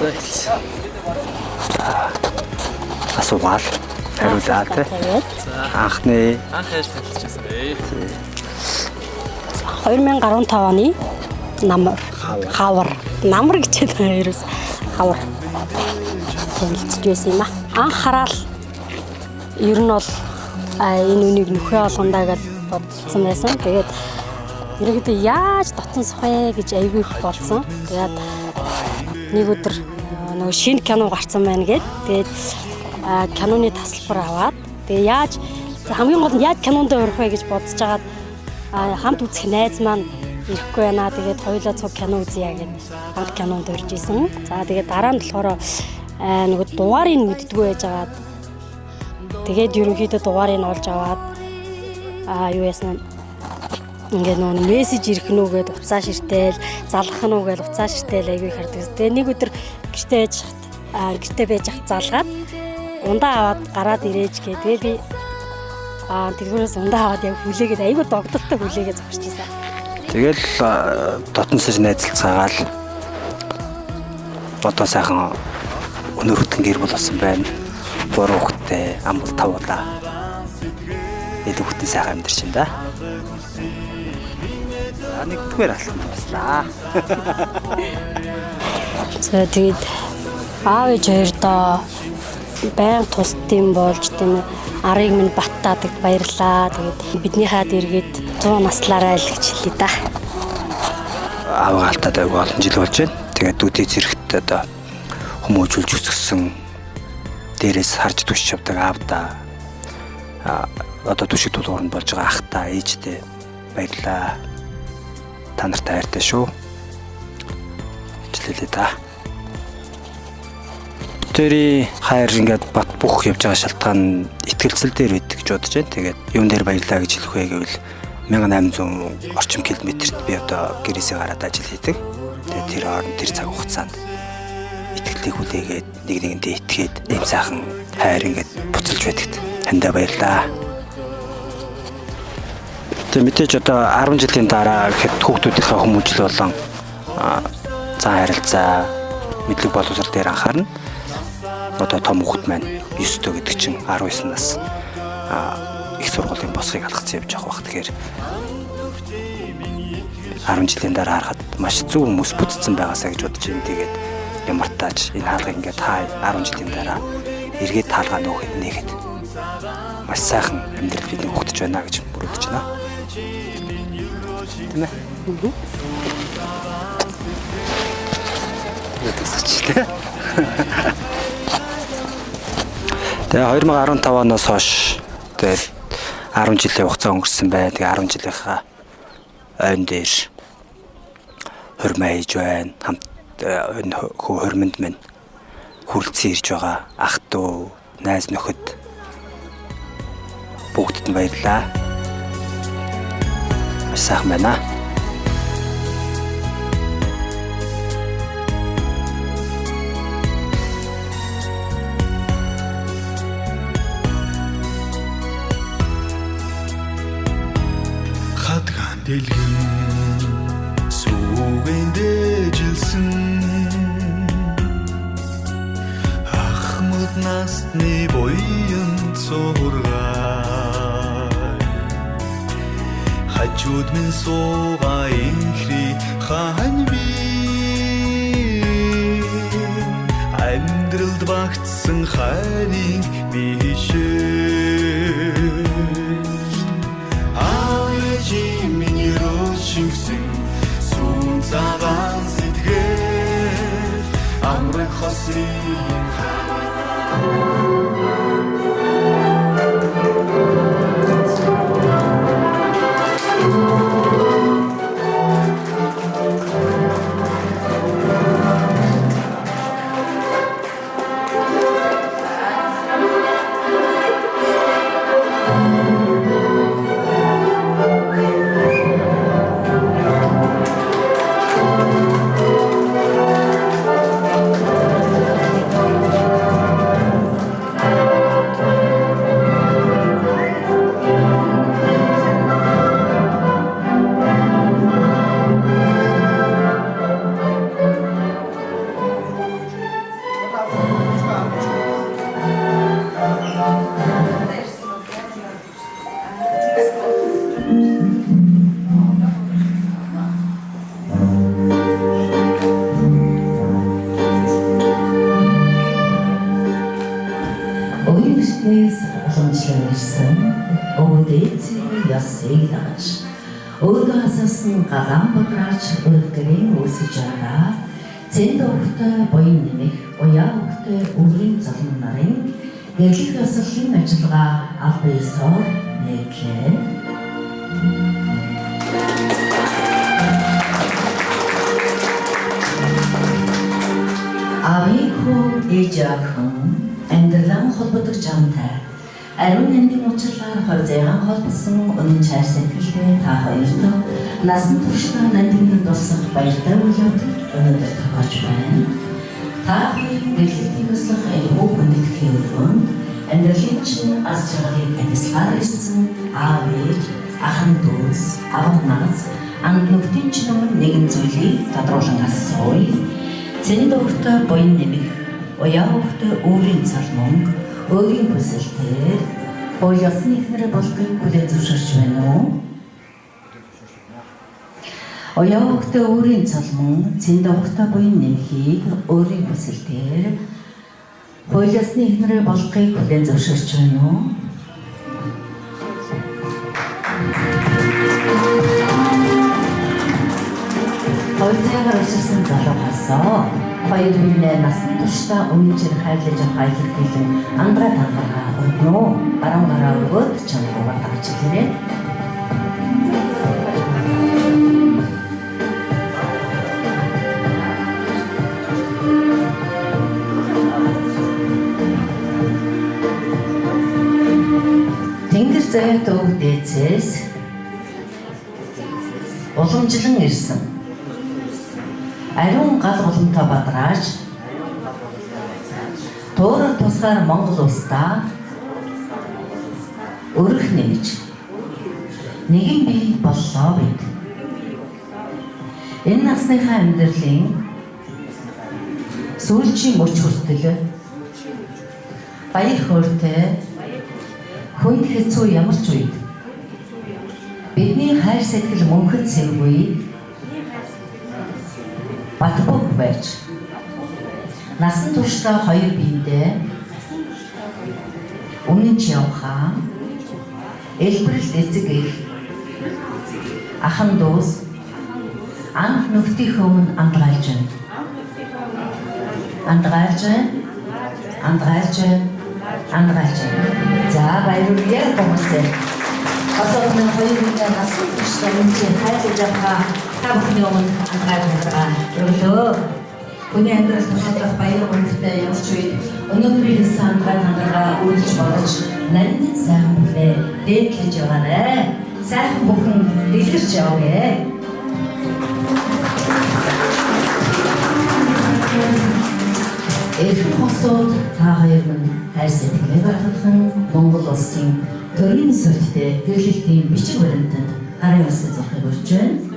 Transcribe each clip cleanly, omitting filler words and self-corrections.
За хэлсэн. Асуугаал хариулаа тий. Анх яаж танилцчихсан бэ? 2015 оны хавар намар гэж байгаа ерөөс хавар танилцж байсан юм аа. Анх хараал ер нь бол энэ үнийг нөхөө олгондаа гэж бодсон байсан. Тэгээд ерөөдөө яаж дотн сухэ гэж айгүй их болсон. Тэгээд нэг өдөр нөгөө шинэ кино гарсан байна гэд. Тэгээд киноны тасалбар аваад тэгээд яаж хамгийн гол нь яаж кинонд өрөх вэ гэж бодож жагаад хамт үзэх найз маань ирэхгүй байна. Тэгээд хоёулаа цуг кино үзье гэд хамт кинонд өрж исэн. За тэгээд дараа нь болохоор нөгөө дугаарыг мэддэггүй байжгаад тэгээд ерөнхийдөө дугаарыг олж аваад юу яснаа ингээд нөгөө мессеж ирэх нүгээд уцаа ширтэл залгах нүгээл уцаа ширтэл айгүй хардаг. Тэгээд нэг өдөр гэртээ байж хат залгаад ундаа аваад гараад ирээж гээ. Тэгээд би тэргүүрээс ундаа аваад яг хүлээгээд айгүй догдолтой хүлээгээд зогсчихсан. тэгэл дотносож найзалцаагаал одоо сайхан өнөр хөтөн гэр бүл болсон байна. 3 хүүхэдтэй амбал 5 удаа эд хүүхдийн сайхан амьдарч юм да. Нэгдүгээр алхам баслаа. За тэгээд аав ээж хоёрдоо баян тусдсан болж тийм арыг минь баттаадаг баярлаа. Тэгээд бидний хаад эргээд 100 наслаараа л гэж хэлээ да. Аав алтаад айгүй олон жил болж байна. Тэгээд дүүдээ зэрэгт одоо хүмүүжүүлж өсгсөн дээрээс харж түшиж явдаг аавда одоо түшиг тулгууранд болж байгаа ахта ээжтэй баярлаа. Та нартай хайртай шүү. Ижлэлээ да. Тэрий хайр ингээд бат бүх явж байгаа шалтгаан итгэлцэл дээр байдаг гэж бодож байна. Тэгээд юун дээр баярлаа гэж хэлэх вэ гэвэл 1800 орчим километрт би одоо гэрээсээ гараад ажил хийдэг. Тэгээд тэр хооронд тэр цаг хугацаанд итгэлтэй хүлээгээд нэг нэгэндээ итгээд ийм сайхан хайр ингээд буцалж байдагт. Таньдаа баярлаа. Тэг мэдээж одоо 10 жилийн дараа гэхэд хүүхдүүдийнхээ хүмүүжил болон зан харилцаа мэдлэг боловсрол дээр анхаарна. Одоо том хүүхд маань 9 дөө гэдэг чинь 19 нас их сургуулийн босхийг алгацсан явж байгаа бах. Тэгэхээр 10 жилийн дараа харахад маш зөв хүмүүс бүтцсэн байгаасаа гэж бодож юм. Тэгээд ямар тааж энэ хаалгыг ингээд 10 жилийн дараа эргээд таалгаа нөхөд нэгэд маш сайхан амьдрал бидний хөгдөж байна гэж бүрдэж байна. Тийм ээ. Ятгсачтэй. Тэгээ 2015 оноос хойш тэгээд 10 жилийн хугацаа өнгөрсөн байна. Тэгээ 10 жилийнхаа ойн дээр хурмаа хийж байна. Хамт хурманд минь хүрлцэн ирж байгаа ах トゥ найз нөхөд бүгдд нь баярлаа. Маш сайхан байна. Хатган дэлгэн сүүгэн дэжилсэн ахмад насны буян цургай хажууд минь суугаа инхри хаан би амьдралд багтсан хайрыг бишээ миний рушигсэн сүүн цагаан сэтгэл амрах хосрын бас эглэж өөдөө асуусан галан бодрааж өргөрийн үсэж байгаа зэнд өгтөй буян нэмэх уяа өгтөй өврийн залуу нарын гэрлэх ёслолын ажиллагаа аль биесээр нэглээ. Авиху эжахан амьдралан холбогдох жантай ариун нандин уучлалаар хорзайгаан холбосон өнөн чар сэтгэлтэй та хоёрт насан туршдаа нандиныг дусах баяртай үйл явдал өнөөдөр тохиолж байна. Та хоёрын гэрлэлтийн өслөх айхуу хүндэтгэхийн өрөөнд амьдралын чинь аз жаргалыг адислаар ирсэн аав ээж, ахын дүүс, авах наз, анд нүхтийн чинь өмнө нэгэн зүйлийг тодруулан асууя. Зэнд өгтөй буян нэмэх, уяа өгтөй өөрийн цал мөнгө, өөрийн хүсэлтээр хууль ёсны эхнэрээ болохыг хүлээн зөвшөөрч байна уу? Уяа өгтөй өөрийн цал мөнгө, зэнд өгтөй буян нэмхийг өөрийн хүсэлтээр хууль ёсны эхнэрээ болохыг хүлээн зөвшөөрч байна уу? Хойцаагаар өссөн залуухаасаа хоёр минь насан туршдаа өмнө жир хайрлаж авах илэрхийлэн андгаа тангараа өгнө. Баруун гараа өгөөд чанаруугаар тавьж ирээрэй. Тэнгэр заяат өг дээцээс уламжлан ирсэн ариун гал голомтой бадрааж туурал тусгаар Монгол улсдаа өрх нэмж нэгэн бий боллоо бид. Энэ насныхаа амьдралын сүүлчийн мөч хүртэл баяр хөөртэй хүнд хэцүү ямар ч үед бидний хайр сэтгэл мөнхөд сэргүй батбог байж насан туршдаа хоёр биендээ өмнө ч явхаа элбэрэлт эцэг их ахын дүүс анх нүхтийн өмнө андгаалж за баярлалаа хүмүүсээ асуултын хоёр биендээ насан туршдаа өмнө хайрлаж явхаа та бүхний өмнө андгаалж байгаа өглөө хүний амьдрал тохиолдох баяр үнэтэй явж үед өнөөдрийн сандгаалгаа үйлч болж нандин сайхан бүхнээ дээдлэж яваарэ. Сайхан бүхэн дэлгэрч явъя. Эрхэм хосууд та хоёр минь хайр сэтгэлээ гаргахын Монгол улсын төрийн сүлжтэй гэрлэлтийн бичиг баримтанд гарын үсэг зурхыг өрж байна.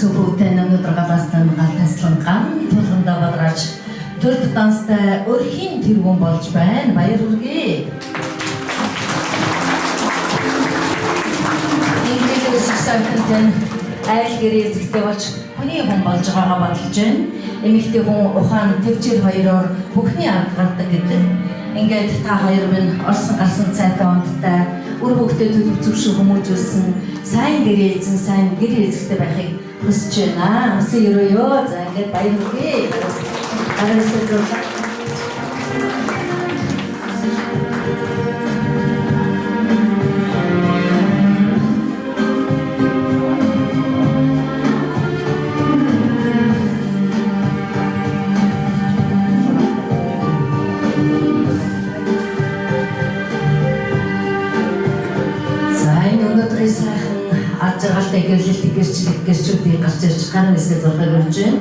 Сүрүүтэй өнөөдөр галаастан гал таслан ган тулгандаа бадрааж төрд данстай өрхийн тэргүүн болж байна. Баяр хүргэе. Инглиз саксантэн айл гэрээ зэгтэй болж хүний хүн болж байгаагаа баталж байна. Эмэгтэй хүн ухаан төвчээр хоёроор бүхний ард гардаг гэдэг. Ингээд та хоёр минь орсон гарсан цайтай онцтой үр хөвгтэй төлөв зөвшөө хүмүүжүүлсэн сайн гэрээ эзэн сайн гэр эзэгтэй байхыг хүсэж байна. Өсөө өрөөё. За ингээд баяр хүргэе. сайхан ад жаргалтай гэрлэлт гэрчүүдийг гарч ирж гар нэсээ зураг өрж байна.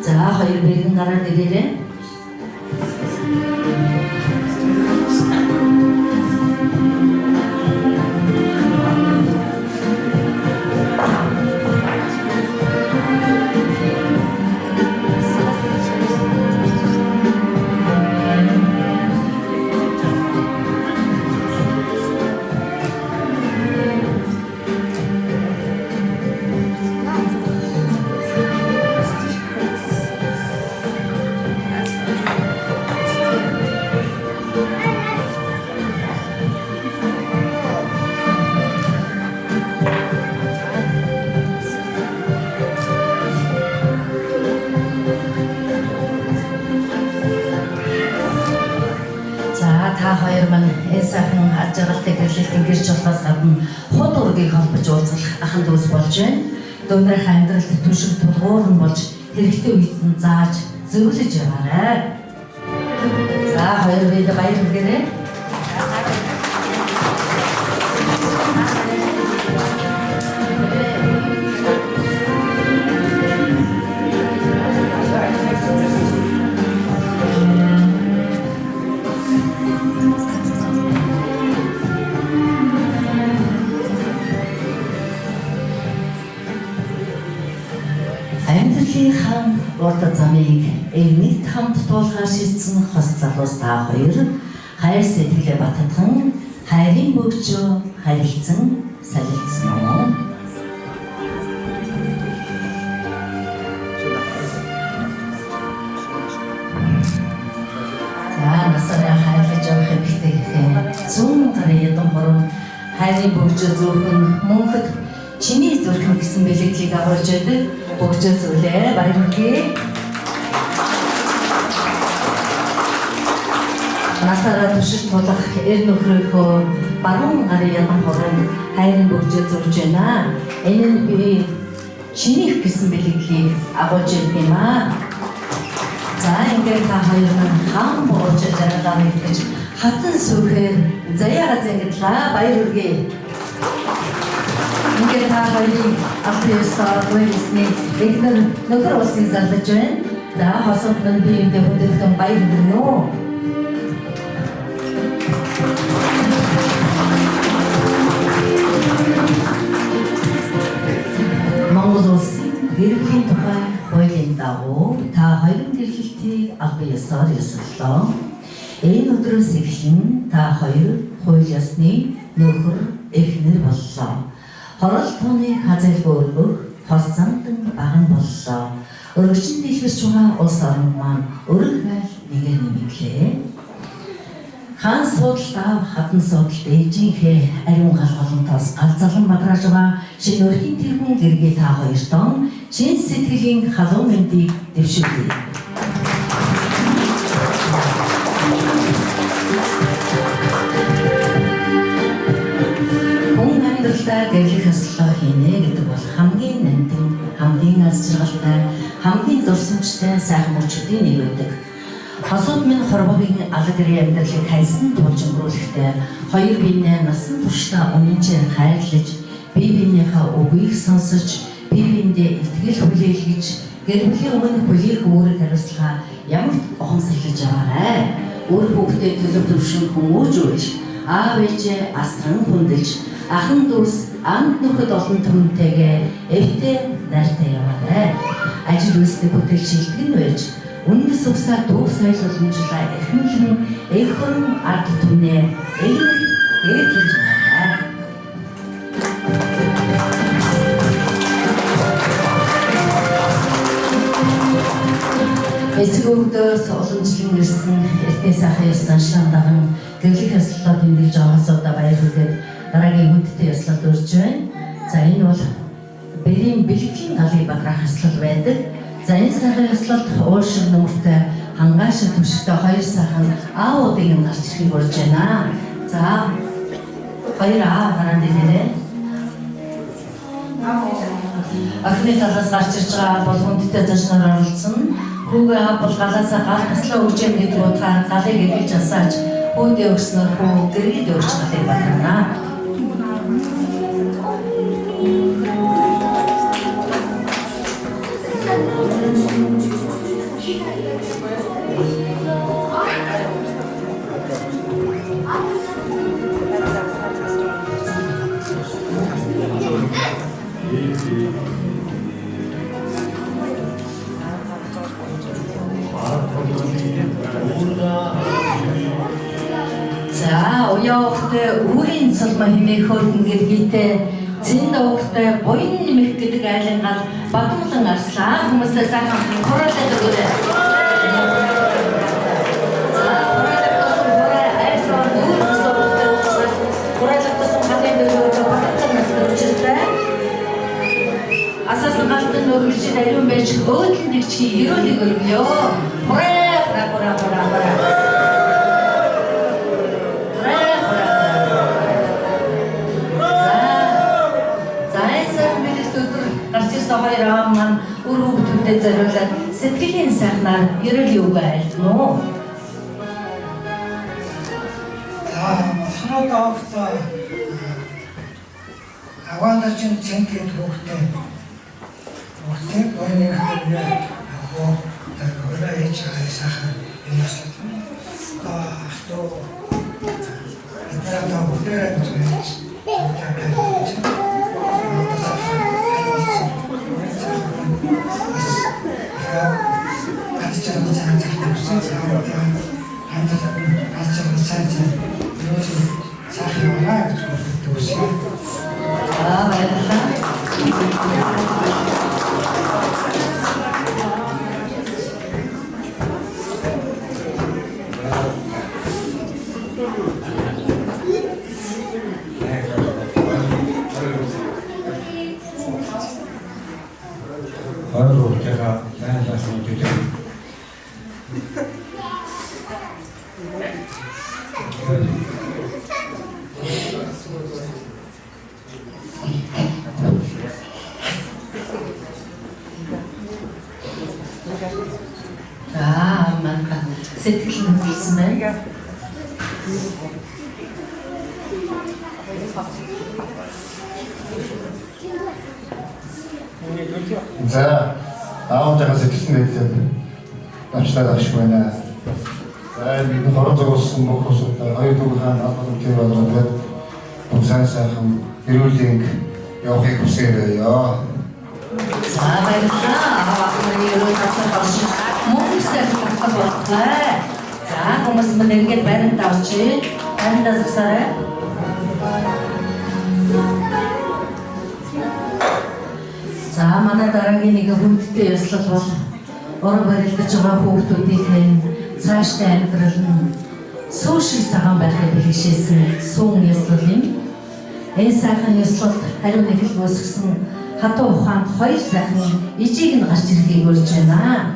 За хоёр бэлэн гараад ирээрээ. Та хоёр маань энэ сайхан ад жаргалтай гэрлэлтийн гэрч болохоос гадна худ ургийг холбож уулзах ахын дүүс болж байна. Дүүнэрх амьдралд түшиг тулгуур нь болж хэрэгтэй үед нь зааж зөвлөж яваарай. За хоёр бид баяр хүргээрэй. Амьдралынхаа урд замыг эвнийт хамт туулахаар шийдсэн хос залуус та хоёр хайр сэтгэлээ баттган хайрын бөгжөө харилцсан салилцсан уу? За насаараа хайрлаж явах хэрэгтэй гэхээр зүүн гарын ядам хорон хайрын бөгжөө зөвхөн мөнхөд чиний зүрхэн гэсэн бэлэгдлийг агуулж байдаг. Бөгжөө зүйлээ баяр хүргэе. Насаараа түшиж тулах эр нөхрийнхөө баруун гарын ядам хорон хайрын бөгжөө зурж байна. Энэ нь би чинийх гэсэн бэлэгдлийг агуулж байдаг юм аа. За ингээд та хоёр маань хаан бууж жаргалаа нэгтгэж хатан сүхээр заяага зэнгэтлээ баяр хүргэе. Ингээд та хоёрын албаасаа гүйсний эгнэр нөхөр улсыг зарлаж байна. За хосод нь биендээ хүндэтгэн баяр хүргэнэ үү. Монгол улсын гэрлийн тухай хуулийн дагуу та хоёрын гэрлэлтийг албан ёсоор ёслолоо. Энэ өдрөөс эхлэн та хоёр хууль ёсны нөхөр эхнэр боллоо. Хорол тооны хазайлгүй өргөх хос замдан баган боллоо. Өргөчн дэлгэрч байгаа улс орн маань өргөх айл нэгээр нэмэгдлээ. Хаан суудалтаа хатан суудалт ээжийнхээ ариун гал голонтоос галзалан баграаж байгаа шинэ өрхийн тэргүүн гэргээ та хоёртон чин сэтгэлийн халуун мэндийг дэвшүүлье. Гэрлэх ёслоо хийнэ гэдэг бол хамгийн нандин, хамгийн аз жаргалтай, хамгийн дурсамжтай сайхан мөчүүдийн нэг байдаг. Хосууд минь хорвогийн алгарын амьдралыг хайсан тулж өнгөрүүлэхдээ хоёр биенээ насан туршдаа үнэнчээр хайрлаж, бие биенийхээ үгийг сонсож, бие биендээ итгэл хүлээлгэж, гэр бүлийн өмнө хүлээх үүрэг хариуцлага ямар ухамсарлаж яваарай. Өөр хүүхдээ төлөв төвшин хүмүүж үйл, аав ээжээ асран хүндэлж, ахан дүүс амт нөхөд олон түмэнтэйгээ эвтэй найртай яваарай. Ажил үйлстэй бүтээл шилтгэн байж, үндэс угсаа дүүх соёл уламжлаа эрхэмлэн эх хорон ард түмнээ ээдлэж яваарай. Эцэг өвгдөөс уламжлан ирсэн эртний сайхан ёс заншлан даган гэрлэх ёслолоо тэмдэглэж аваасуудаа баяр хүргээд дараагийн хүндтэй ёслолд өрж байна. За энэ бол бэрийн бэлтгэлийн галыг баграх ёслол байдаг. За энэ сайхан ёслолд уушиг нөмөртэй хангаашиг түшигтэй хоёр сайхан аавуудын гарч ирэхийг урьж байна. За хоёр аав гараад ирээрэй. Ахны талаас гарч ирж байгаа бол хүндтэй зочноор оролцсон. Хүүгээ аав бол галаасаа гал таслаа өгч юм гэдэг утгаар галыг эвэлж асааж хүүдээ өгснөөр хүү гэргээд өгч галыг баграна. За уяахтай үрийн цалма хэмээх хөргөн гэргийтэй зэн доогтой буян нэмэх гэдэг айлангаар бадуулан арслаа хүмүүсээ сайхан хураалаад өгөөрэй. За хураалагдсан айсаар хураалагдсан хатын дөрөв бадуулан арслаа учиртай. Асаасан галтан өргөж ариун байж өөдөн дэгчи ерөөлийг өргөё. Хура. Хоёр маань үр хөвгүүдэд зориулаад сэтгэлийн сайхнаар ерөөл юугаа айлтна уу? Санаа доогтой авааначин цэнгэд хөвгтэй. Хөвгтэй бойны хөвгөө хоо дөрөөр ээж сайхан юмсан. Тоо энэ хөвгтэй сэтгэл хөдлсөн байна. За, аавынхаа сэтгэл хөдлөлд амжилтаар ашиг байна. За, энэ хорон зогссон бүх хүмүүсээ хоёр дүүг хаан албан төр болоод бүгсаа сайхан эрүүлэнг явахыг хүсээрээ. За, баярлалаа. Миний хацсан багш мөнгөстэй болтлаа. За, хүмүүс мань ингээд баримт авчи. Баримтаа засаарай. За, манай дараагийн нэг хүндтэй ёслол бол орон барилдаж байгаа хүүхдүүдийн цаашдаа амьдрал нь сүү шиг цагаан байхыг бэлгэшээсэн сүүн ёслол юм. Энэ сайхан ёслолд хариу нэгэл үүсгэсэн хатуу ухаанд хоёр сайхан ижийг нь гарч ирэхийг урьж байна.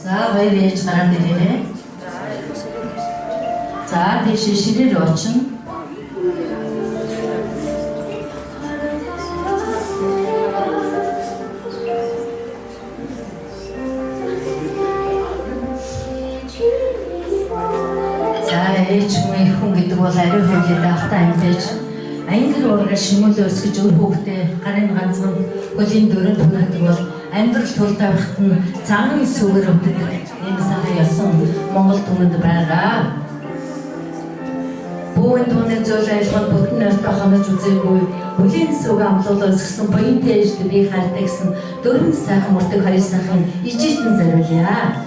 За, баяр яаж гараад ирээрэй. За, тийш ширээр очно. Хүн гэдэг бол ариун хөвлөд автаа амьдэж англи уургаар шимүүлээ өсгөж өр хүүхдээ гарын ганцхан хөлийн дөрөнд хүрдэг бол амьдрал тул тавихт нь цагаан сүгээр өвдөг энэ сайхан ёсон Монгол түмэнд байгаа. Бүүн түүний зөв айлгал бүтэн нэртэ ханаж үзээгүй хөлийн сүг амлуулаа өсгсөн буянтай ээжд би хайртай гэсэн дөрвөн сайхан мөртөг хоёр сайхан ижийтэн зориулъя.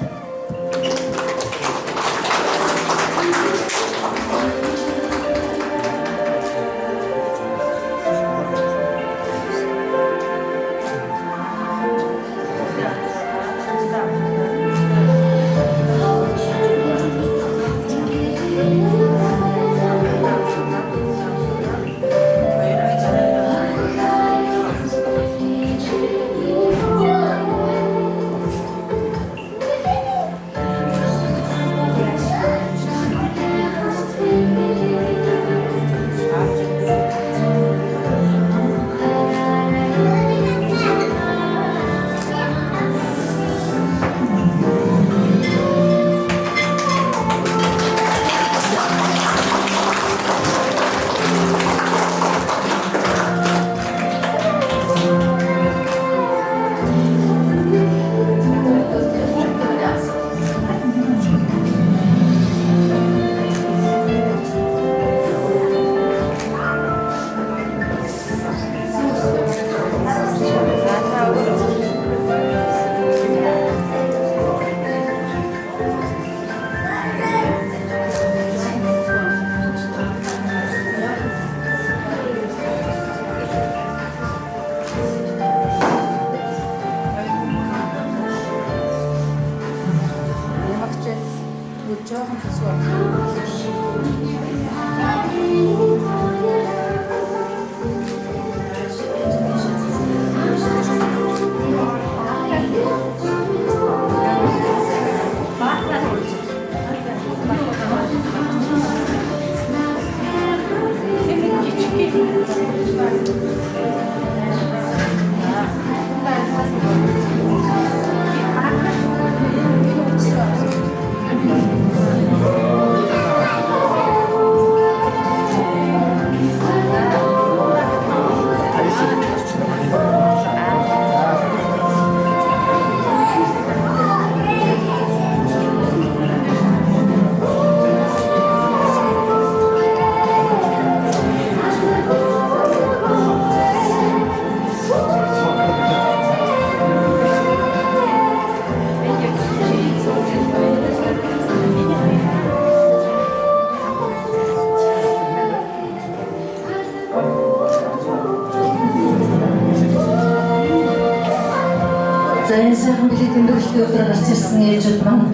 Сайхан бэлгийн дөрөлтийн өдөр гарч ирсэн ээжүүд маань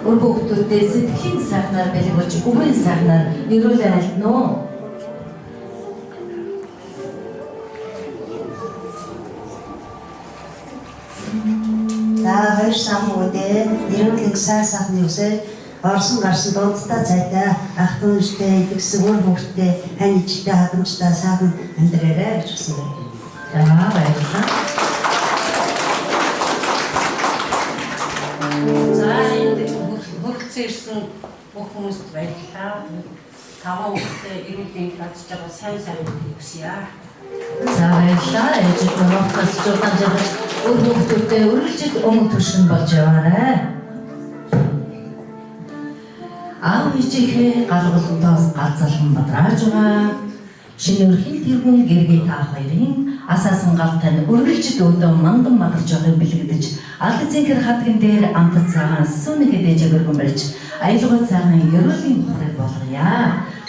өр хүүхдүүдээ сэтгэлийн сайхнаар бэлгүүлж үгийн сайхнаар өрөөлөө альдна уу? За хоёр самуудээ эрүүлэг сайн сайхны үсээр орсон гарсан дуудтай цайтай ах дүүстэй идэгсэн өр хүүхдтэй хань ижтэй хадамжтай сайхан амьдраарай гэж хэлсэн байна. За баярлалаа. За энэ хөргөцсөн ирсэн бүх хүмүүст баярлалаа. Таван хүүхдээ эрүүлийн хадж байгаа сайн хүсье. За баярлалаа. Ээжүүд манайхаас жуулан жаргаж өр хүүхдүүдээ үргэлжид өмг түшин болж яваарай. Аав ээжийнхээ галгалантаас галзалхан бадрааж байгаа. Шинэ өрхийн тэргүүн гэргээ та хоёрын асаасан галтань үргэлжид өөдөө манган мадарч байгааг бэлэгдэж алд зинхэр хадган дээр амтд цагаан сүнэгээ дэжэгэргэн барьж аюулгүй цагаан ерөөлийн хорыг болгоё.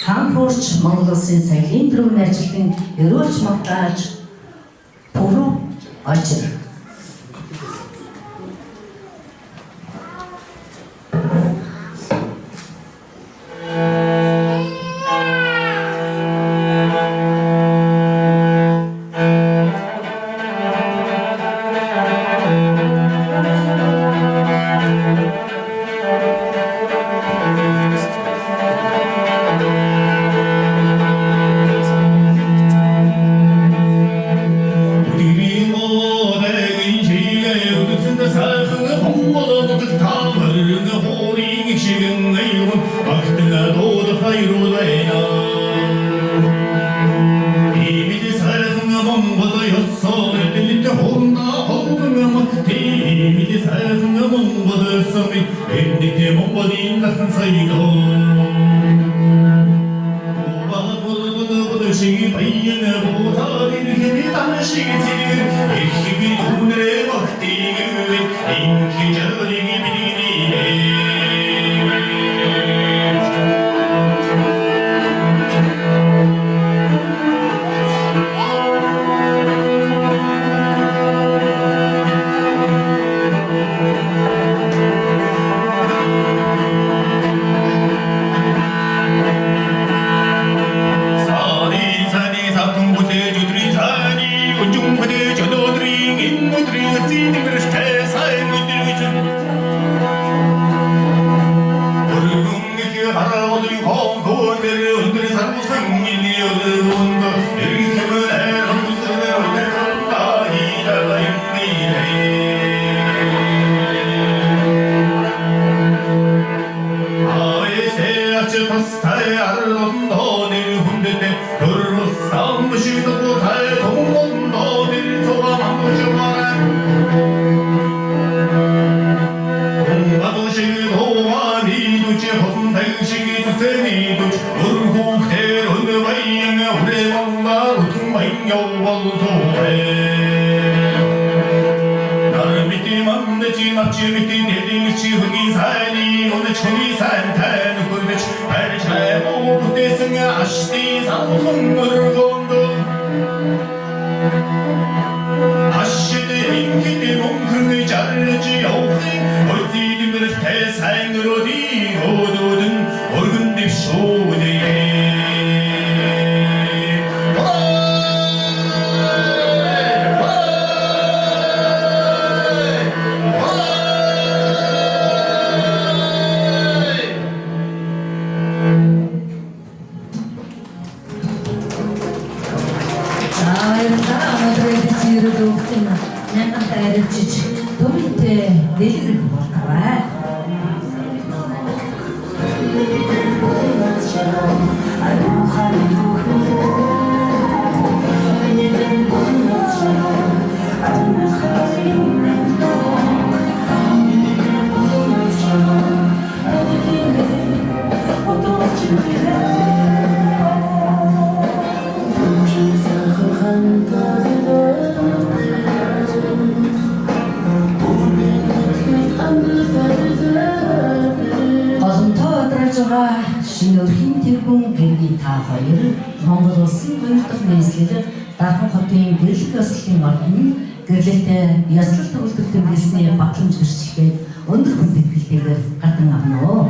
Хаан хуурч Монгол Улсын соёлын төрөмний ажилтан ерөөлж магтааж пүрэв очир. Баярлалаа. Өнөөдөр эцсийн өгтөн мянган тайрчиж дүрмтэй дэлгэрэх болтугай. Шинэ өрхийн тэргүүн гэрний та хоёр Монгол улсын 2 дахь нийслэл Дархан хотын гэрлэх ёслолын ордон гэрлэлтэй ёслол төгөлдөр тэмдэглэсний батламж гэрчлэгээд өндөр хүндэтгэлтэйгээр гадан авна уу.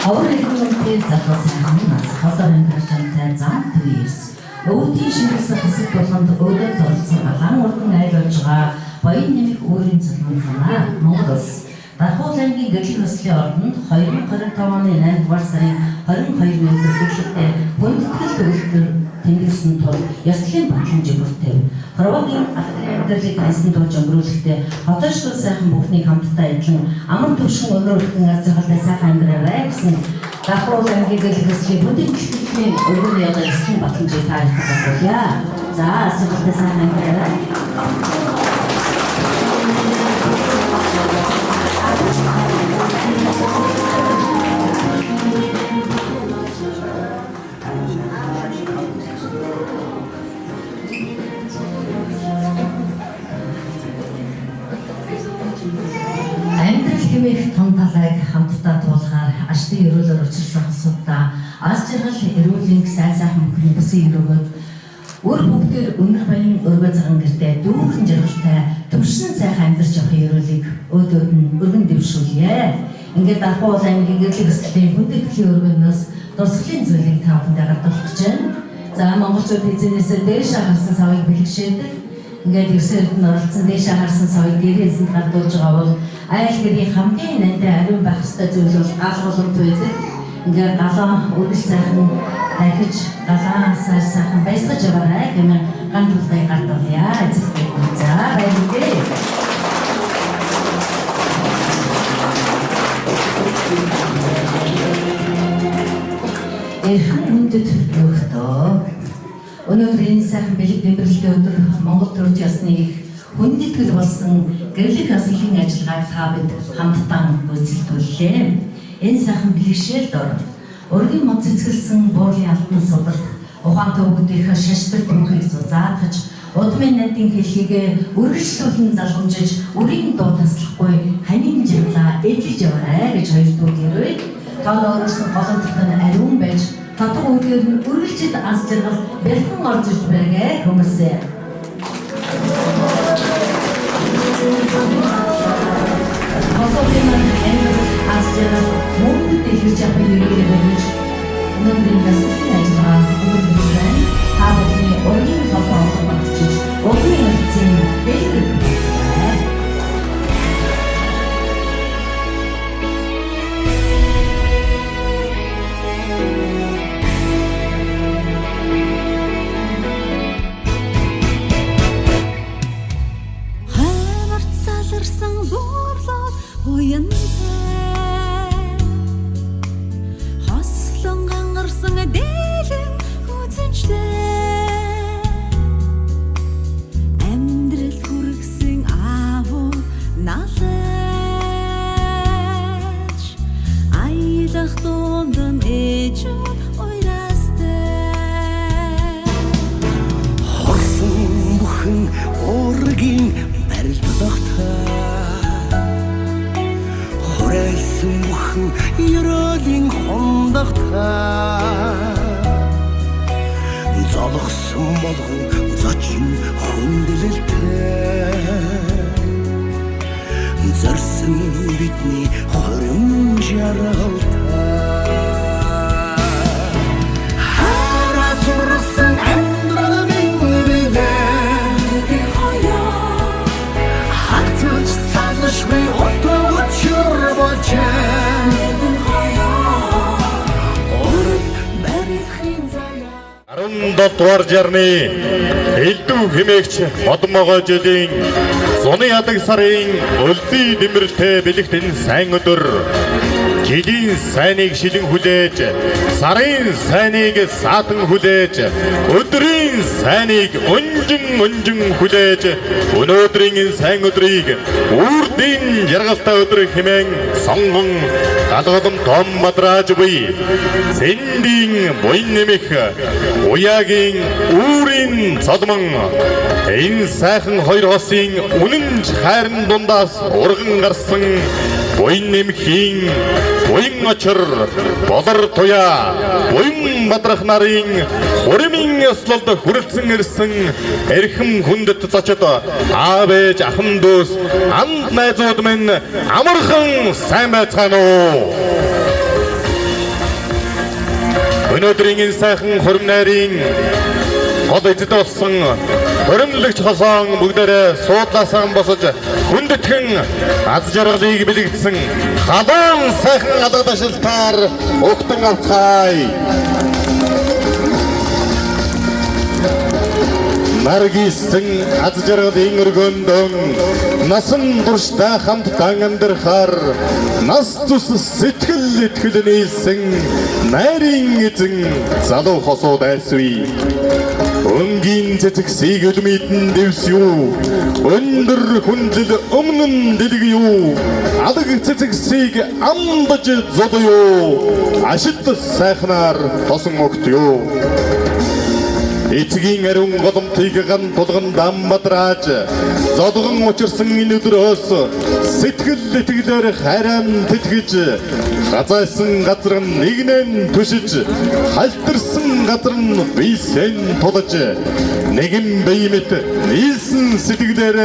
Ховор иргэнтэй залуу сайхан нас хосоор амьдарчантай зам төвөөс өвдгийн шингэсэн хэсэг болгонд өөдөө зорилсон галан урдан айл болж байгаа Баян нэмэх өөрийн цалмын ханаа Монгол улс Дархан аймгийн гэрлэх ёслолын ордонд 2025 оны 8 дугаар сарын 22-ны өдөр гэрлэлтэй хүндэтгэл төгөлдөр тэмдэглэсэн тул ёслолын батламжийг бүртээв. Хорвогийн албаны амьдралыг хайсан тулж өнгөрүүлэхдээ хотоочдол сайхан бүхнийг хамтдаа адилан амар төвшин өнөөрөлтөн аз жаргалтай сайхан амьдраарай гэсэн Дархан аймгийн гэрлэх ёслолын хүндэтгэлийн өргөн яагаад ёслолын батламжийг таарлах болов. За асуултаа сайхан амьдраарай. Хэмээх том талайг хамтдаа туулахаар ашигтай өрөөлөөр учирсан асуудаа аз жаргал эрүүлийн сайн сайхан бүхний бүсийн өрөөгөд өөр бүгдээр өнөр баян өргөө цагаан гэртээ дүүхэн жаргалтай төвшин сайхан амьдарч явахын өрөөлийг өөдөөд нь өргөн дэвшүүлье. Ингээд Дархан аймгийн гэрлэх ёслолын хүндэтгэлийн өргөнөөс дурсгалын зүйлийг та бүхэнд гардуулах гэж байна. За монголчууд эзэнээсээ дээш харсан савыг бэлгшээдэг. Ингээд ерсөд нь оролцсон дээш харсан савыг гэрээсэнд гардуулж байгаа бол айл гэрийн хамгийн нандин ариун байх ёстой зүйл бол гал боломт байдаг. Ингээд галаа үргэлж сайхан дахиж галаасаа сайхан байсгаж яваарай гэмээр гандуулгыг гардуулъя. Эцэгтэй. За баярлалаа. Эрхэн үндэт өгтөө. Өнөөдөр энэ сайхан бэлэг бэмбэрлэлтэй өдөр Монгол төрч ясны хүндэтгэл болсон гэрлэх ёслолын ажиллагааг та бид хамтдаа гүйцэтгүүллээ. Энэ сайхан бэлэгшээлд ургийн мод цэцгэлсэн буурлын алтан сударт ухаан төвгүүдийнхээ шашбар түнхийг зузаатгаж удмын найдын хэлхийгээ үргэлжлүүлэн залгамжиж үрийн дуу таслахгүй ханийн жаргалаа эдлэж яваарай гэж хоёр дуу гэрвээ. Та өөрөөс нь голомттой ариун байж татах үгээр нь үргэлжид аз жаргал бэлхэн орж иж байгээ хүмүүсээ. Хосоолын энэ аз жаргал мөндөд илэрч явах хэрэглээ болж өнөөдрийн яслын ажиллагаа үргэлжлэн та бүхний ургийн толгой батчиж ургийн эцсийн бэлгэр золгсон болгон зочин хүндлэлтэй зорьсон бидний хорин жаргалтай хараа сургасан амьдралын билээ хатж салшгүй отоо учир болжээ 37 дугаар жарны элдв хэмээгч Модмогоо жилийн зуны ядаг сарын өлзий дэмрэлтэй бэлэгт энэ сайн өдөр жилийн сайныг шилэн хүлээж, сарын сайныг саатан хүлээж, өдрийн сайныг унжин хүлээж, өнөөдрийн энэ сайн өдрийг үрдийн жаргалтай өдөр хэмээн сонгон галгалам том мадрааж буй зэндийн буян нэмэх уяагийн үүрийн цолмон энэ сайхан хоёр хосын үнэн хайрын дундаас урган гарсан буян нэмхийн буян очор болор туя буян мадрах нарын хуримын ёслолд хүрэлцэн ирсэн эрхэм хүндэт зочид аав ээж ахын дүүс анд найзууд минь амархан сайн байцгаана уу. Өнөөдрийн энэ сайхан хурим найрын гол эзэд болсон хоримлагч хосон бүгдээрээ суудлаасаа босож хүндэтгэн аз жаргалыг бэлэгдсэн халуун сайхан алга дашилтаар угтан авцгаая. Наргисэн аз жаргалын өргөндөн насан туршдаа хамтдаа амьдрахаар нас цус сэтгэл итгэл нийлсэн найрын эзэн залуу хосоо дайсвэ. Өнгийн цэцэгсийг өлмөдөн дэвс юу, өндөр хүндлэл өмнөн дэлг юу, алг цэцэгсийг амдаж зод юу, ашид сайхнаар тосон огт юу. Эцгийн ариун голомтыг ган тулган дам мадрааж зодгон учирсан энэ өдрөөс сэтгэл итгэлээр хайран тэтгэж газайсан газар нь нэгнэн түшиж халтарсан газар нь бийсэн тулж нэгэн баймэт нийлсэн сэтгэлээр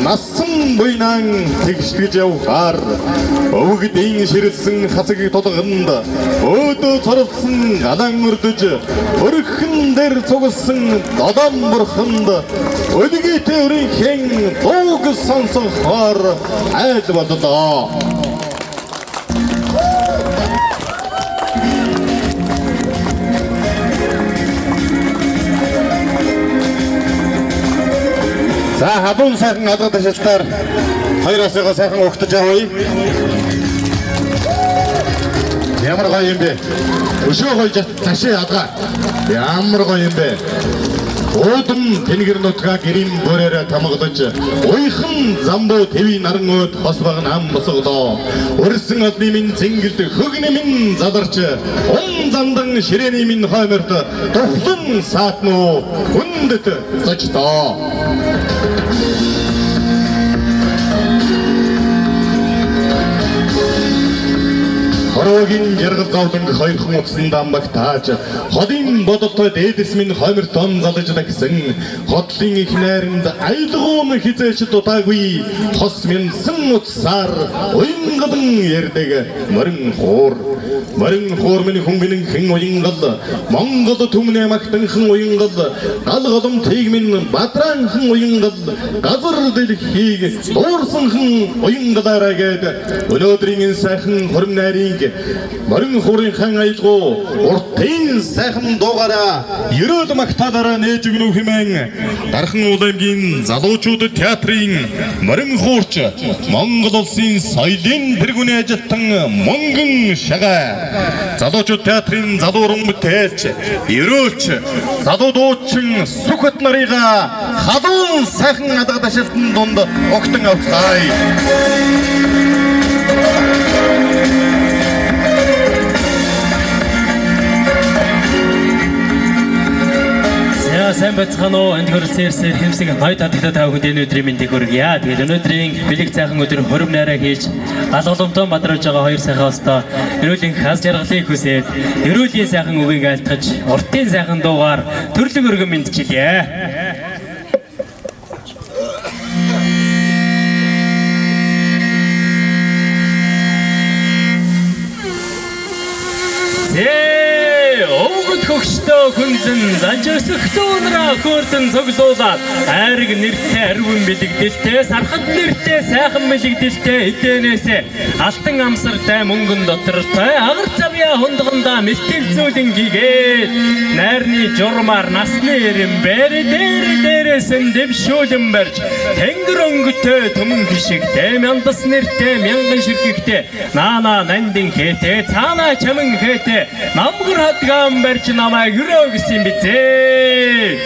насан буйнан тэгшгэж явхаар өвгдийн ширэлсэн хасаг тулганд өөдөө цоролсон галан өрдөж өрхөн дээр цугласан додон бурханд өлгийтэй өрийнхэн дууг сонсохоор айл боллоо. За хадуун сайхан алга дашилтаар хоёр асыгаа сайхан угтаж авъя. Ямар гоё юм бэ? Өшөө гоё ташаа алга. Ямар гоё юм бэ? Уудам тэнгэр нутгаа гэрийн бүрээр тамгалж уйхан замбуу тэвийн наран өөд хос баг нам босголоо. Өрсөн олны минь цэнгэлд хөгнө минь задарч замдан ширээний минь хойморт тухлан саатнуу хүндэт зочдоо. Хороогийн яргал зовлон хоёрхан утсан дамбаг тааж ходын бодолтой дээдэс минь хоймортон залж дагсан хотлын их найранд аялгуун хизээч дутаагүй хос минсан утсаар уянгалан ярдэг морин хуур минь хүнгэн хэн уянгал Монгол түмнээ магтанхан уянгал гал голомтыг минь бадранхан уянгал газар дэлхийг дуурсанхан уянгалаараа гээд өнөөдрийн энэ сайхан хурим найрыг морин хуурын хан аялгуу уртын сайхан дуугаараа ерөөд магтаалаараа нээж өгнө хэмээн дархан улаангийн залуучуудад театрын морин хуурч Монгол улсын соёлын тэргүүний ажилтан мөнгөн шагаа залуучууд театрын залууран бүтээлч ерөөлч залуу дуучин сүхбат нарыгаа халуун сайхан алга дашилтан дунд огтон авцгаая. Сайн байцгаана уу? Энд хөрөлцөөрсээр хэмсэг ноёд хатагтай та бүхэнд энэ өдрийн мэндийг хүргье. Тэгээд өнөөдрийн бэлэг цайхан өдөр хурим найраа хийж галголомтой мадруулж байгаа хоёр сайхан хостоо эрүүлийн хаз жаргалыг хүсээд эрүүлийн сайхан үгийг айлтгаж уртын сайхан дуугаар төрлөг өргөн мэдчилье. өгчтөө хүнзэн занж өсөхтөөнрөө хөөрдөн цуглуулаад айраг нэртэй ариун бэлэгдэлтэй сархад нэртэй сайхан бэлэгдэлтэй эдэнээсээ алтан амсартай мөнгөн дотортой агар завья хундгандаа мэлтэлцүүлэн гигээд найрны журмаар насны эрэм бэрэ дээрээс нь дэвшүүлэн барьж тэнгэр өнгөтэй төмөн хишигтэй мяндас нэртэй мянган ширхэгтэй наана нандин хээтэй цаана чаман хээтэй намгар хадгаан барьж намайг өрөө гэсэн бизээ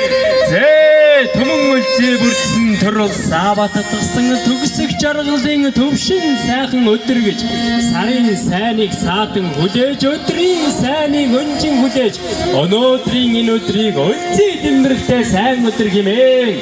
төмөн үлзээ бүрдсэн төрөл саабататгсан төгсөх жаргалын төвшин сайхан өдөр гэж сарын сайныг саатан хүлээж өдрийн сайныг өнжин хүлээж өнөөдрийн энэ өдрийг үлзээ дэмбэрхтэй сайн өдөр хэмээн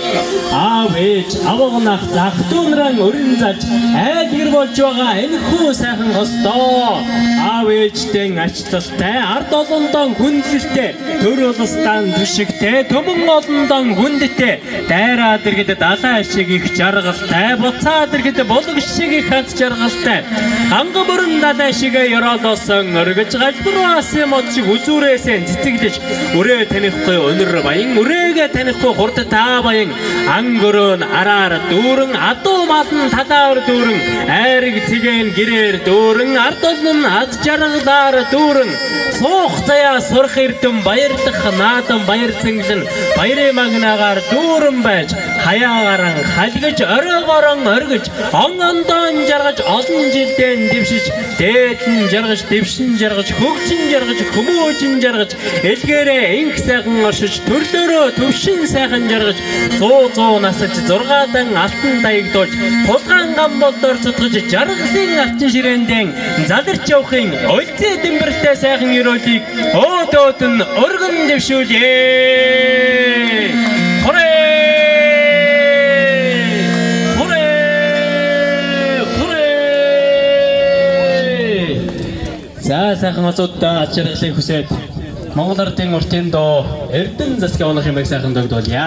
аав ээж авгнах зах дүүнрэн өрн залж айдгэр болж байгаа энэ хүү сайхан хостоо аав ээжтэй ачлалтай ард олондон хүндлэлтэй төр улстан түшигтэй төмөн олондон хүндтэй дайраа дэргэд далаа шиг их жаргалтай буцаа дэргэд болог шиг их хаз жаргалтай ганга бүрэн далаа шиг ёроолоосон өргөж галбраас мод шиг үзүүрээсээ цэцэглэж өрөө танихгүй өнөр баян өрөөгээ танихгүй хурд таа баян ангөрөн араар дүүрэн адуу малн талаар дүүрэн айрыг цэгэн гэрээр дүүрэн ард олон аз жаргалаар дүүрэн суух заяа сурах эрдэм баярлах наадам баяр цэнгэлэн баярын магнаагаар дүүрэн байж хаяагаран халгаж оройгорон оргиж он ондон жаргаж олон жилдэн дэвшиж дээдэн жаргаж дэвшин жаргаж хөгжин жаргаж хүмүүжин жаргаж элгээрээ инх сайхан оршиж төрлөөрөө төвшин сайхан жаргаж 100 насаж 6дан алтан таягдуулж тулгаан гам болдоор цутгаж жаргалын алтан ширээндэн заларч явахын үлзээ дэмбэртэй сайхан өрөөлийг өөдөөд нь өргөн дэвшүүлээ. За сайхан осуудаа ач жаргалыг хүсээд Монгол Ардын уртын доо Эрдэнэ засгийн онох юмэг сайхан тогтоолъя.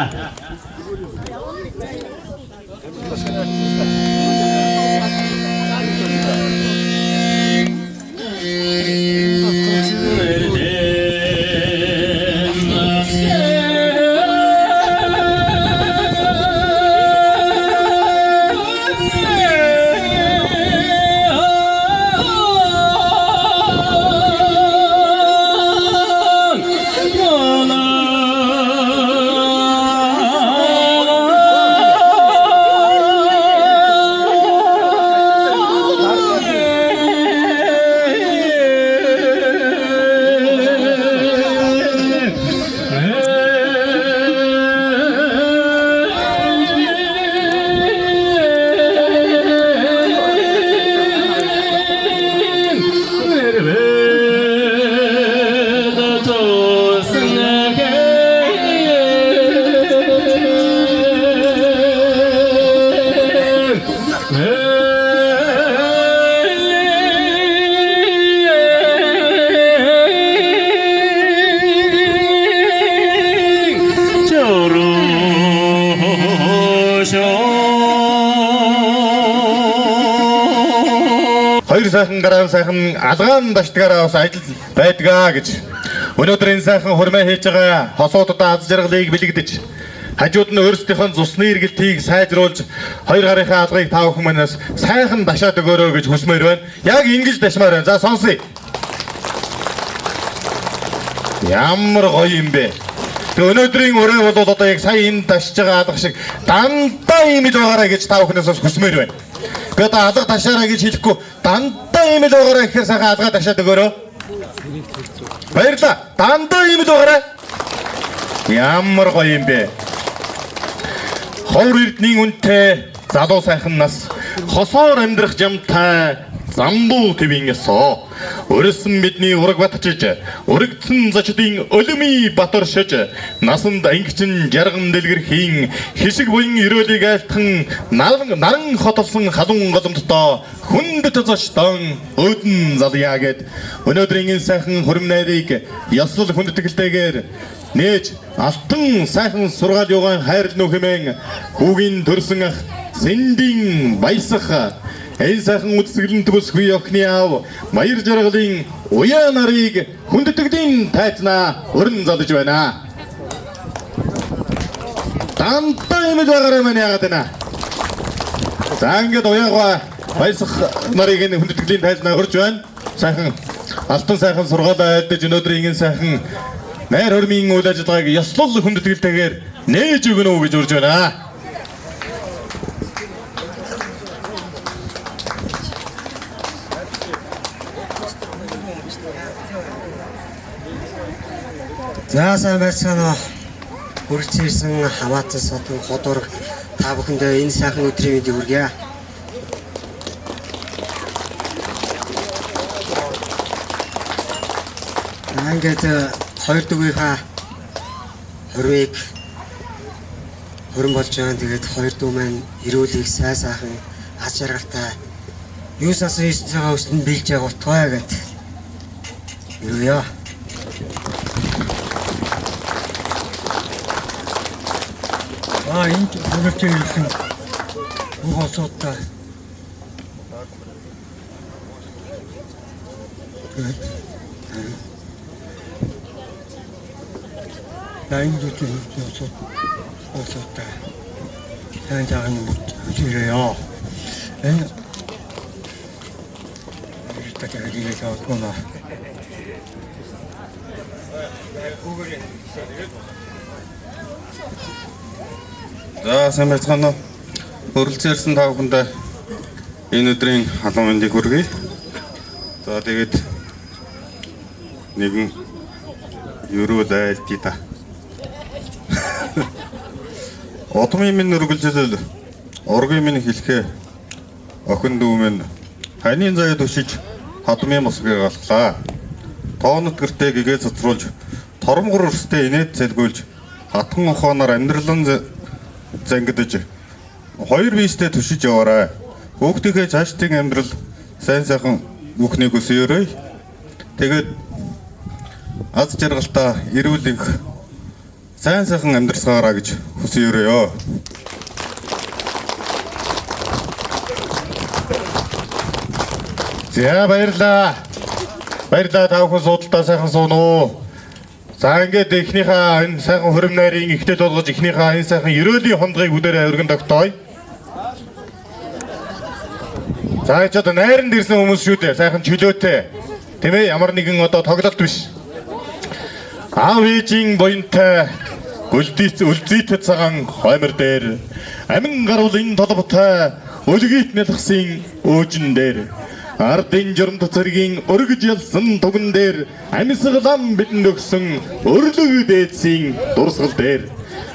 Хоёр сайхан гараан сайхан алгаан дашдгаараа бас ажил байдгаа гэж өнөөдөр энэ сайхан хурмаа хийж байгаа хосуудаа аз жаргалыг бэлэгдэж хажууд нь өөрсдийнхөө цусны эргэлтийг сайжруулж хоёр гарынхаа алгыг тав хүмүүнээс сайхан дашаад өгөөрэй гэж хүсмээр байна. Яг ингэж дашмаар байна. За сонсъё. Ямар гоё юм бэ. Тэг өнөөдрийн өрөө бол одоо яг сая энэ дашж байгаа алга шиг дандаа имиж байгаарай гэж тав хүмүүнээс хүсмээр байна. Гэхдээ алга дашаарай гэж хэлэхгүй дандаа имиж байгаарай гэхээр сайхан алга дашаад өгөөрэй. Баярлалаа. Дандаа имиж байгаарай. Ямар гоё юм бэ. Ховор эрдний үнэтэй залуу сайхан нас хосоор амьдрах жамтай замбуу твийн ёсоо өрөсөн бидний ураг батчиж өргөдсөн зочдын өлөмий батаршиж насанд ангичин жарган дэлгэрхийн хишиг буян өрөөлийг айлтхан наран хотолсон халуун голомттой хүндэт зочдон өдөн залъя гэд өнөөдрийн энэ сайхан хурим найрыг ёслол хүндэтгэлтэйгээр нээж алтан сайхан сургаал юугаан хайрл нөх хэмээн хүүгийн төрсөн ах Сэндийн баясах энэ сайхан үсгэлэн төгсгүй охины аав Баяр жаргалын уяа нарыг хүндэтгэлийн тайзнаа өрн залж байна. Тантай юм байгаарай мань яагаад байна. За ингээд уяага баясах нарыг энэ хүндэтгэлийн тайзнаа өрж байна. Сайхан алтан сайхан сургаалаа айлдаж өнөөдрийн энэ сайхан найр хормын үйл ажиллагааг ёслол хүндэтгэлтэйгээр нээж өгнө үү гэж урьж байна. За сайн байцгаана уу. Хүрэлцэн ирсэн Хамаатан содон Ходорг та бүхэндээ энэ сайхан өдрийн мэндийг хүргье. Ингээд хоёр дүүгийнхаа хорвыг хөрөн болж байгаа. Тэгээд хоёр дүү маань ирүүлийг сайн сайхан аж аргалтай юусаас ийстэйгээ өсөнд биелж байгаа утгаа гэд ирвэё. Энэ хөрөлтийн ирсэн угаасуудаа энэ зүйлийг угаасуудаа сайн жаахан ирээё. Энэ 이게 좋구나. За сайн байцгаана уу. Хөрөлцөөрсөн та бүхэндээ энэ өдрийн халуун мэндийг хүргэе. За тэгээд нэгэн ерөө дайлтий та. Отмын минь үргэлжлэл ургийн минь хэлхээ охин дүү минь ханийн заяа төшиж хадмын мосгийг алхлаа. Тоонот гэртээ гэгээ цоцруулж тормгор өрстэй инээд зэлгүүлж хатхан ухаанаар амьдралан зангидж хоёр биестэй төшиж яваарай. Хүүхдийнхээ цаашдын амьдрал сайн сайхан бүхнийг өсөөрэй. Тэгээд аз жаргалтаа эрүүл их сайн сайхан амьдрсгаараа гэж хүсье. За баярлаа. Баярлаа та бүхэн судалтаа сайхан сууна уу. За ингээд эхнийхээ энэ сайхан хөрөм найрын ихтэй болгож эхнийхээ энэ сайхан ерөөлийн хондгыг бүдээрээ өргөн тогтооё. За ч одоо найранд ирсэн хүмүүс шүү дээ. Сайхан чөлөөтэй. Тийм ээ, ямар нэгэн одоо тоглолт биш. Аав ээжийн буянтай үлзийтэй цагаан хоймор дээр амин гаруулын толботой өлгийт нэлхсэн өөжин дээр ардын журамт цэргийн өргөж ялсан туган дээр амьсгалан бидэнд өгсөн өрлөг дээдсийн дурсгал дээр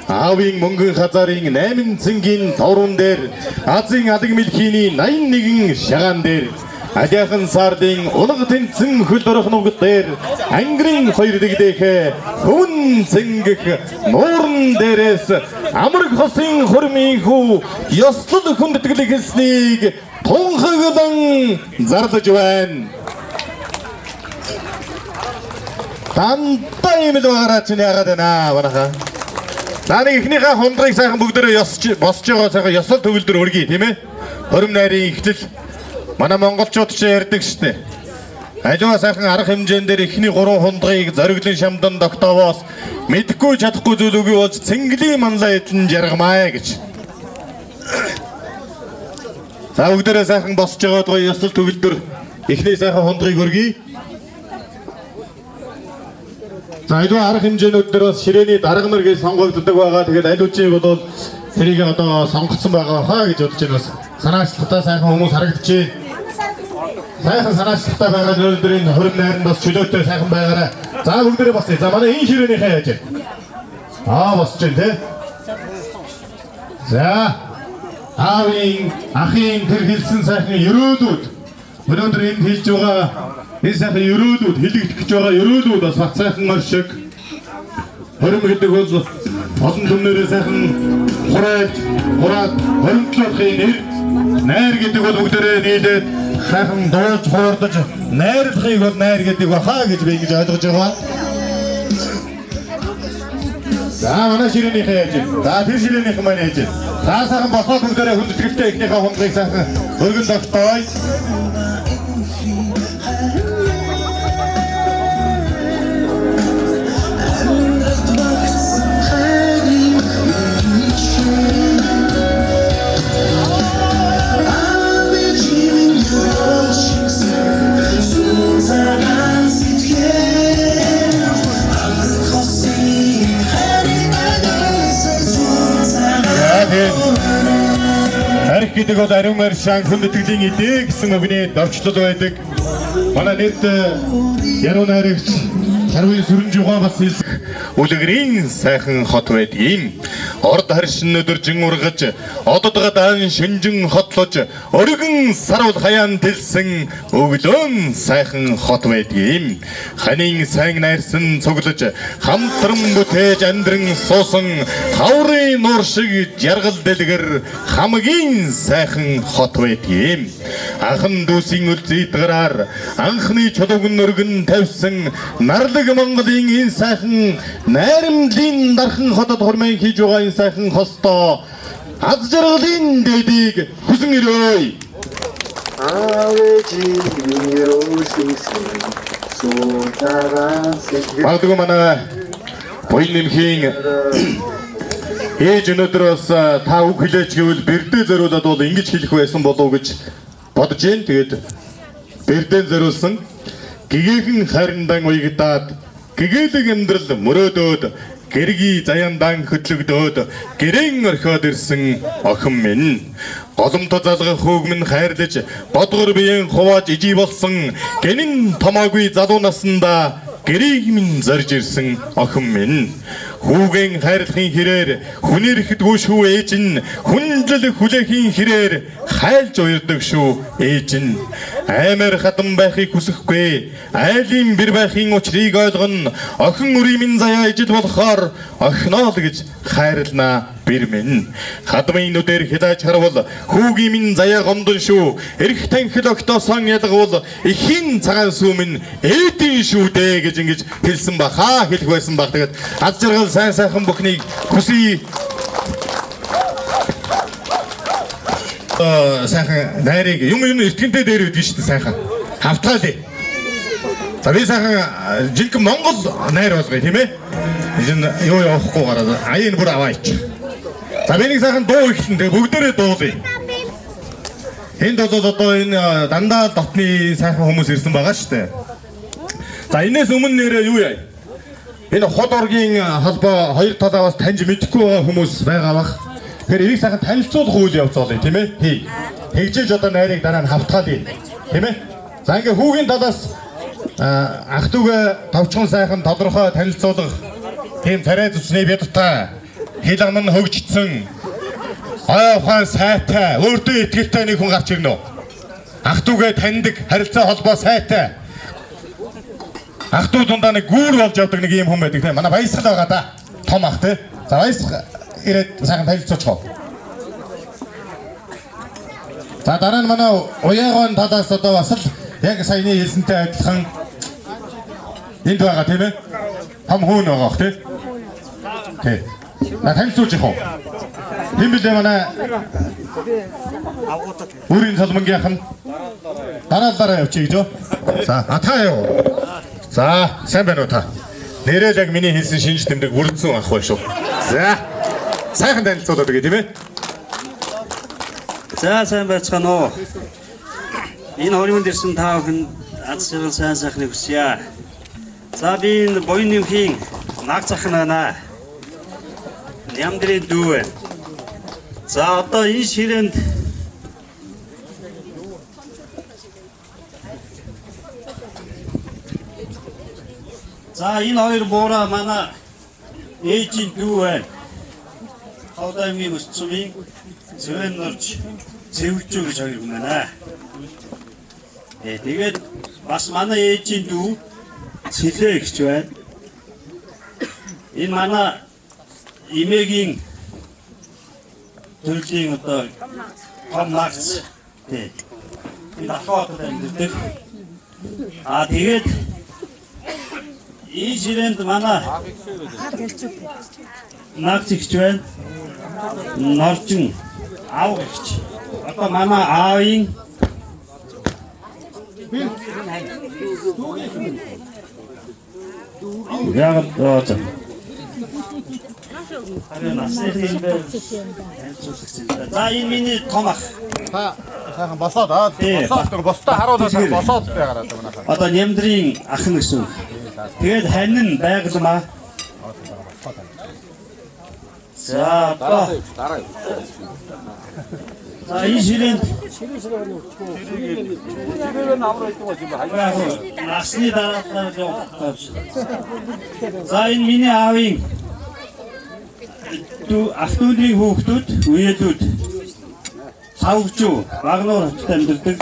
аавын мөнгөн хазарын 8 цэнгийн товрон дээр Азийн алаг мэлхийний 81 шагаан дээр Аляхан сардын улаг тэнцэн хөл дөрөх нугд дээр ангирын хоёр дэгдээх хүн цэнгэх нуурн дээрээс амраг хосын хормын хүү ёслол хүндэтгэл хэлснийг тунхаглан зарлаж байна. Тантай юм л байгаараа чинь яагаад байна манайхаа. Нааны ихнийхээ хондрыг сайхан бүгдээрээ босч байгаа сайхан ёсол төгөлдөр өргөе тийм ээ. Хором найрын ихтэл манай монголчууд ч ярьдаг штэ. Аливаа сайхан арга хэмжээнд дээр ихний 3 хондрыг зориглон шамдан тогтоовоос мэдхгүй чадахгүй зүйл үгүй болж цэнгэлийн манлаа эдэн жаргамаа гэж. За бүгдээрээ сайхан босч байгаа гоё ёсол төгөлдөр ихний сайхан хондрыг өргөе. За аливаа арга хэмжээнүүд дээр бас ширээний дарга нар гэж сонгогддог байгаа. Тэгээд аливаачийг бол тэрийг одоо сонгоцсон байгаа хаа гэж бодож байна бас. Санаачлалтаа сайхан хүмүүс харагдчихэ. Сайхан санаачлалтаа байгаа нөлөөлдрийн хором найранд бас чөлөөтэй сайхан байгаарай. За бүгдээрээ босъё. За манай энэ ширээнийхээ яаж вэ? Босч जैन тий. За аавын ахын тэр хэлсэн сайхан ерөөлүүд өнөөдөр энд хийж байгаа энэ сайхан ерөөлүүд хэлэгдэх гэж байгаа ерөөлүүд бас бат сайхан оршиг хором гэдэг бол олон түмнэрээ сайхан хураад хоримтлохын нэр найр гэдэг бол бүгдээрээ нийлээд сайхан дуулж хуурдаж найрлахыг бол найр гэдэг баха гэж би ингэж ойлгож байгаа. За манай ширээнийхээ яаж вэ? За тэр ширээнийхэн маань яаж вэ? За сайхан босоод бүгдээрээ хүндэтгэлтэй ихнийхээ хундлыг сайхан өргөн тогтооё. Арх гэдэг бол ариун аршаан хүндэтгэлийн идэ гэсэн үгний дорчлол байдаг. Манай нийт яруу найрагч Харвын сүрэн жугаа бас үлгэрийн сайхан хот байдгийн. Орд харшин өдөржин ургаж, ододгоо даан шинжин хотлож, өргөн сарвал хаяан дэлсэн өглөөн сайхан хот байдгийн. Ханийн сайн найрсан цуглаж, хамтран бүтээж андран суусан, хаврын нуур шиг жаргал дэлгэр хамгийн сайхан хот байдгийн. Анхан дүүсийн үлзийдгараар анхны чулууг өргөн тавьсан нарлаг Монголын энэ сайхан найрамдлын дархан хотод хормын хийж байгаа энэ сайхан хостоо аз жаргалын дэдийг хүсэн ирөөй. Багдгүй манай буян нэмхийн ээж өнөөдөр бас та үг хэлээч гэвэл бэрдээ зориулаад бол ингэж хэлэх байсан болов гэж бодож байна. Тэгээд бэрдээ зориулсан гэгээхэн хайрандан уягдаад гэгэлэг амьдрал мөрөөдөөд гэрги заяандан хөдлөгдөөд гэрэн орхиод ирсэн охин минь голомто залгах хүүг минь хайрлаж бодгор биеийн хувааж ижи болсон гэнэн томоогүй залуу наснда гэрийг минь зорж ирсэн охин минь хүүгийн хайрлахын хэрээр хүнэрхэдгүй шүү ээж нь хүндлэл хүлээхийн хэрээр хайлж уярдаг шүү ээж нь аймаар хатан байхыг хүсэхгүй айлын бэр байхын учрыг ойлгоно охин үрийн минь заяа ижил болохоор охиноо л гэж хайрлнаа бэр минь хадмын нүдээр хилаж харвал хүүгийн минь заяа гомдон шүү эрх танхил огтоосон ялгавал ихийн цагаан сүү минь ээдийн шүү дээ гэж ингэж хэлсэн баха хэлэх байсан баг. Тэгээд аз жаргал сайн сайхан бүхнийг хүсье. Сайхан найрыг юм эртгэнтэй дээр өгдөн шүү дээ сайхан. Хавтгаалээ. За би сайхан жинхэнэ Монгол найр болгоё тийм ээ. Энэ юу явахгүй гараад аяын бүр аваач. За би нэг сайхан дуу ихлэн тэгээ бүгдээрээ дуулъя. Энд бол одоо энэ дандаа дотны сайхан хүмүүс ирсэн байгаа шүү дээ. За энэс өмнө нэрээ юу яа? Энэ хот оргийн холбоо хоёр талаас таньж мэдэхгүй байгаа хүмүүс байгаа бах. Тэгэхээр эрийг сайхан танилцуулах үйл явцгаалъя тийм ээ. Хий. Тэгжээж одоо найрыг дараа нь хавтгаалъя. Тийм ээ. За ингээ хүүгийн талаас ах トゥ гээ товчхон сайхан тодорхой танилцуулах тийм царай зүсний бядтай хил ам нь хөгжчихсэн. Ухаан сайтай өөртөө итгэлтэй нэг хүн гарч ирнэ. Ах トゥ гээ таньдаг харилцаа холбоо сайтай. Ах トゥ дундаа нэг гүүр болж явдаг нэг юм хүн байдаг тийм. Манай баясгал байгаа да. Том ах тийм. За баясгал ирээд сайхан танилцуулчих. За дараа нь манай уяагаан талаас одоо бас л яг саяны хэлсэнтэй адилхан энд байгаа тийм ээ. Том хүн байгаа тийм. Тий. На танилцуулж яах вэ? Хэн билээ манай өөрийн салмангийнх нь дараа явчих гэж юу? За та яа. За сайн байна уу та? Нэрэл яг миний хэлсэн шинж тэмдэг бүрдсэн ах бай шүү. За сайхан танилцуулаад өгье тийм ээ. За сайн байцгаана уу. Энэ хоригонд ирсэн та бүхэн аз жаргал сайн сайхныг хүсье. За би энэ буян нэмхийн наг захын байна. Нямдрын дүү. За одоо энэ ширээнд за энэ хоёр буура манай ээжийн дүү байна. Хавдаймын өсцөмийн зөөн норж зэвчүү гэж хоёр хүн байна. Тэгээд бас манай ээжийн дүү Цэлээ гэж байна. Энэ манай имэгийн төрлийн одоо том нагц. Энэ ахуйд амьддаг. Тэгээд Энэ жилэнд манай наагчч байна. Норчин аавч. Одоо манай аавын яг одоо за энэ миний том ах. Сайхан босоод бостой харуулаад босоод байгаад байна. Одоо нямдрын ах нь гэсэн. Тэгээд хань нь байгалмаа. За одоо за энэ жилэнд насны дараа за энэ миний аавын автоны хүүхдүүд үеэдүүд савгчуу багнуур хотод амьдардаг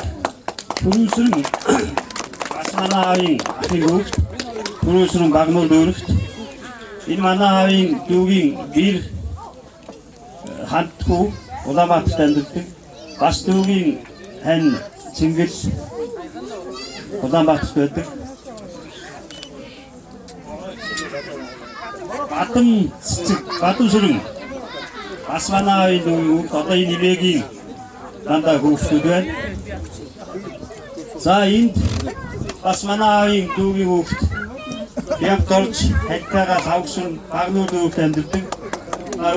түрүүсрэн бас манай аавын ахын хүүхд түрүүсрэн багнуур дүүрэгт энэ манай аавын дүүгийн гэр хандхүү Улаанбаатарт амьдардаг бас дүүгийн хань Цэнгэл Улаанбаатарт байдаг. Бадам сүрэн бас манай аавын одоо энэ нэмээгийн дандаа хүүхдүүд байна. За энд бас манай аавын дүүгийн хүүхд Янг дорж хаттайгаа савгсүн багнууд дүүрт амьдардаг.